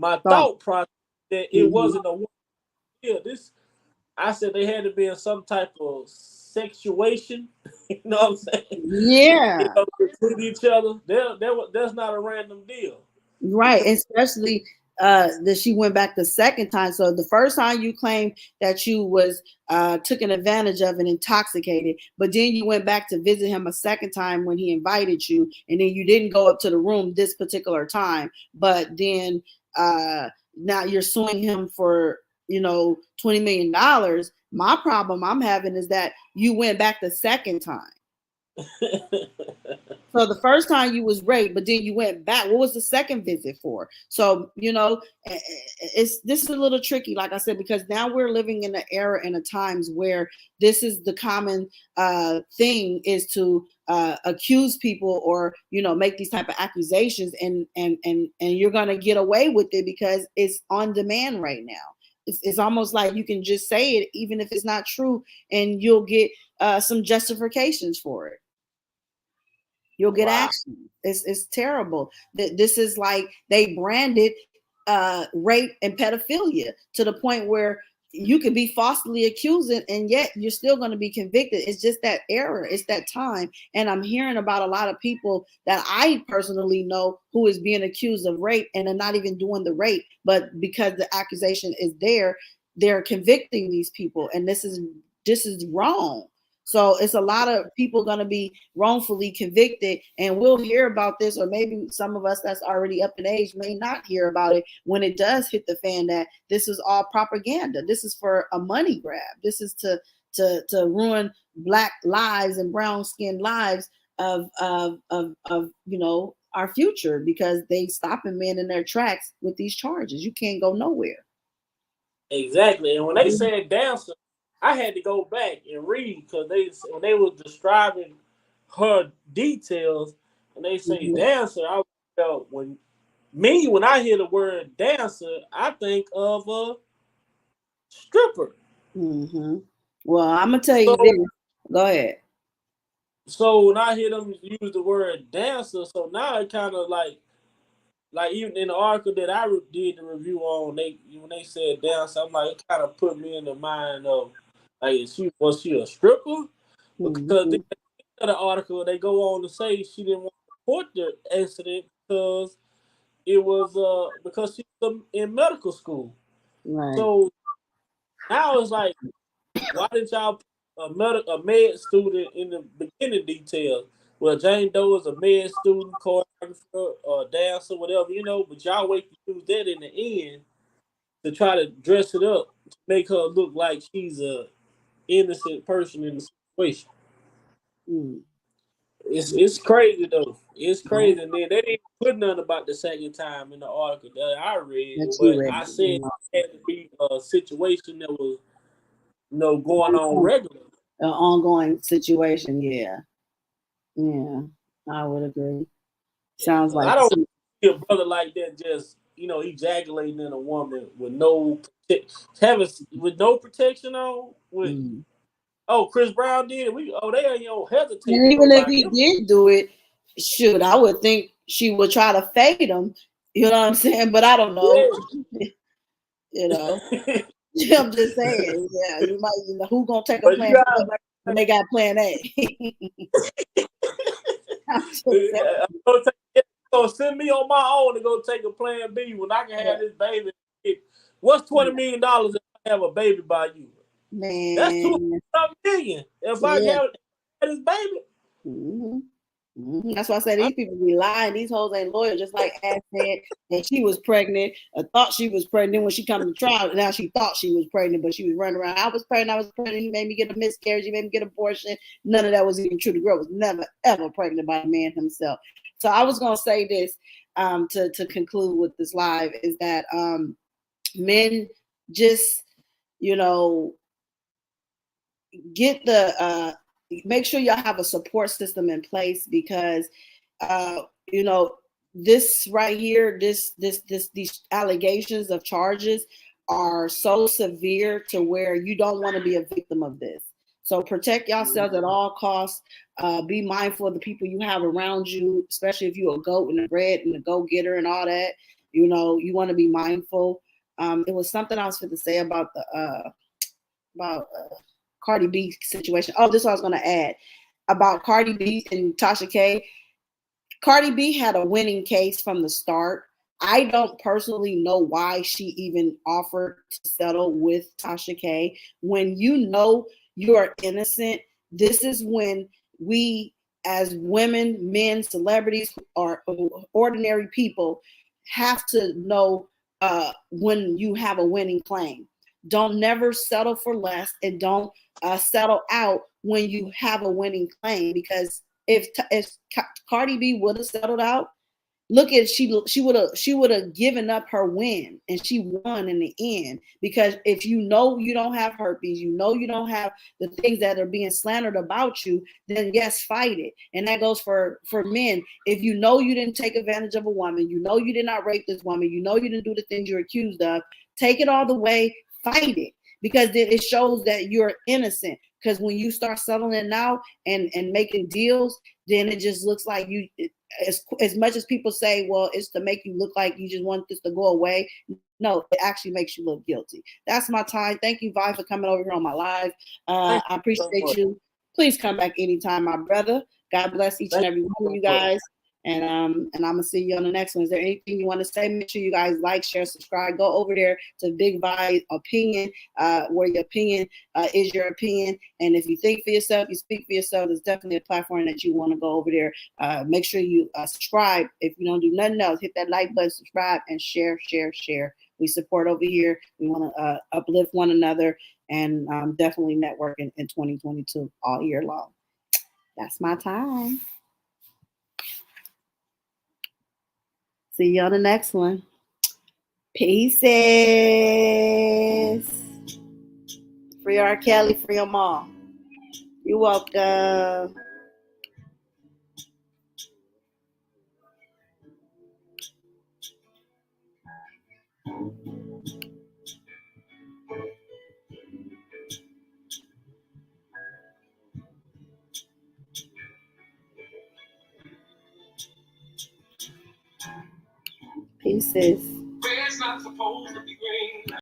thought process that it wasn't a one deal. This, I said, they had to be in some type of sexuation. You know what I'm saying? Yeah. You know, with each other. That's not a random deal. Right. Especially that she went back the second time. So the first time you claimed that you was taken advantage of and intoxicated, but then you went back to visit him a second time when he invited you, and then you didn't go up to the room this particular time. But then now you're suing him for $20 million. My problem I'm having is that you went back the second time. So the first time you was raped, but then you went back. What was the second visit for? So, this is a little tricky, like I said, because now we're living in an era and a times where this is the common thing, is to accuse people or, make these type of accusations, and you're going to get away with it because it's on demand right now. It's almost like you can just say it, even if it's not true, and you'll get some justifications for it. You'll get action. It's terrible. This is like they branded rape and pedophilia to the point where you could be falsely accused and yet you're still going to be convicted. It's just that error. It's that time. And I'm hearing about a lot of people that I personally know who is being accused of rape and are not even doing the rape, but because the accusation is there, they're convicting these people. And this is wrong. So it's a lot of people going to be wrongfully convicted, and we'll hear about this, or maybe some of us that's already up in age may not hear about it when it does hit the fan, that this is all propaganda. This is for a money grab. This is to ruin Black lives and brown skinned lives of our future, because they stopping men in their tracks with these charges. You can't go nowhere. Exactly. And when they said dancer, I had to go back and read because when they were describing her details and they say Mm-hmm. dancer, I felt when I hear the word dancer, I think of a stripper. Mm-hmm. Well, I'm gonna tell you So this. Go ahead. so when I hear them use the word dancer, so now it kind of like even in the article that I did the review on, when they said dancer, I'm like it kind of put me in the mind of like was she a stripper? Because Mm-hmm. the article they go on to say she didn't want to report the incident because it was because she was in medical school. Right. So now it's like, why didn't y'all put a med student in the beginning details? Well, Jane Doe is a med student, choreographer, or dancer, whatever, but y'all wait to use that in the end to try to dress it up to make her look like she's a innocent person in the situation. Mm. It's crazy though. It's Yeah, crazy. And then they didn't put nothing about the second time in the article that I read, that you but read. I said it had to be a situation that was going on An regularly. ongoing situation. Yeah. Yeah. I would agree. Yeah, Sounds because like I don't see a brother like that just ejaculating in a woman with with no protection on. With mm. Chris Brown did it. They ain't hesitate to And go even if by he him. did do it, shoot, I would think she would try to fade him. You know what I'm saying? But I don't know. You know. I'm just saying. Yeah, you might. Who gonna take a But you plan got B when they got plan A? I'm just saying. so send me on my own to go take a plan B when I can Yeah. have this baby. What's $20 million if I have a baby by you? That's Man. 200 million. If I Yeah. have this baby, Mm-hmm. Mm-hmm. That's why I say I, these people be lying. These hoes ain't loyal. Just like Ash said that she was pregnant, or thought she was pregnant when she come to trial. Now she thought she was pregnant, but she was running around. I was pregnant. I was pregnant. He made me get a miscarriage. He made me get an abortion. None of that was even true. The girl was never ever pregnant by the man himself. So I was gonna say this to conclude with this live is that men just you know get the make sure y'all have a support system in place because uh, you know this right here these allegations of charges are so severe to where you don't want to be a victim of this. So protect yourselves at all costs. Be mindful of the people you have around you, especially if you're a goat and a red and a go-getter and all that. You want to be mindful. It was something I was going to say about the about Cardi B situation. Oh, this is what I was going to add about Cardi B and Tasha K. Cardi B had a winning case from the start. I don't personally know why she even offered to settle with Tasha K. When you know you are innocent, this is when we, as women, men, celebrities, or ordinary people, have to know when you have a winning claim. Don't never settle for less, and don't settle out when you have a winning claim, because if Cardi B would have settled out, look at she would have given up her win, and she won in the end. Because if you know you don't have herpes, you know you don't have the things that are being slandered about you, then yes, fight it. And that goes for men. If you know you didn't take advantage of a woman, you know you did not rape this woman, you know you didn't do the things you're accused of, take it all the way, fight it, because then it shows that you're innocent. Because when you start settling now and making deals, then it just looks like you, as much as people say, well, it's to make you look like you just want this to go away. No, it actually makes you look guilty. That's my time. Thank you, Vi, for coming over here on my live. thank I you so appreciate much. you. Please come back anytime, my brother. God bless each and Thank every one of you you so much. guys. And I'm gonna see you on the next one. Is there anything you want to say? Make sure you guys like, share, subscribe. Go over there to Big Vi Opinion, where your opinion is your opinion. And if you think for yourself, you speak for yourself. There's definitely a platform that you want to go over there. Make sure you subscribe. If you don't do nothing else, hit that like button, subscribe, and share. We support over here. We want to uplift one another, and definitely network in 2022 all year long. That's my time. See you on the next one. Pieces. Free R. Kelly, free them all. You're welcome. Pieces.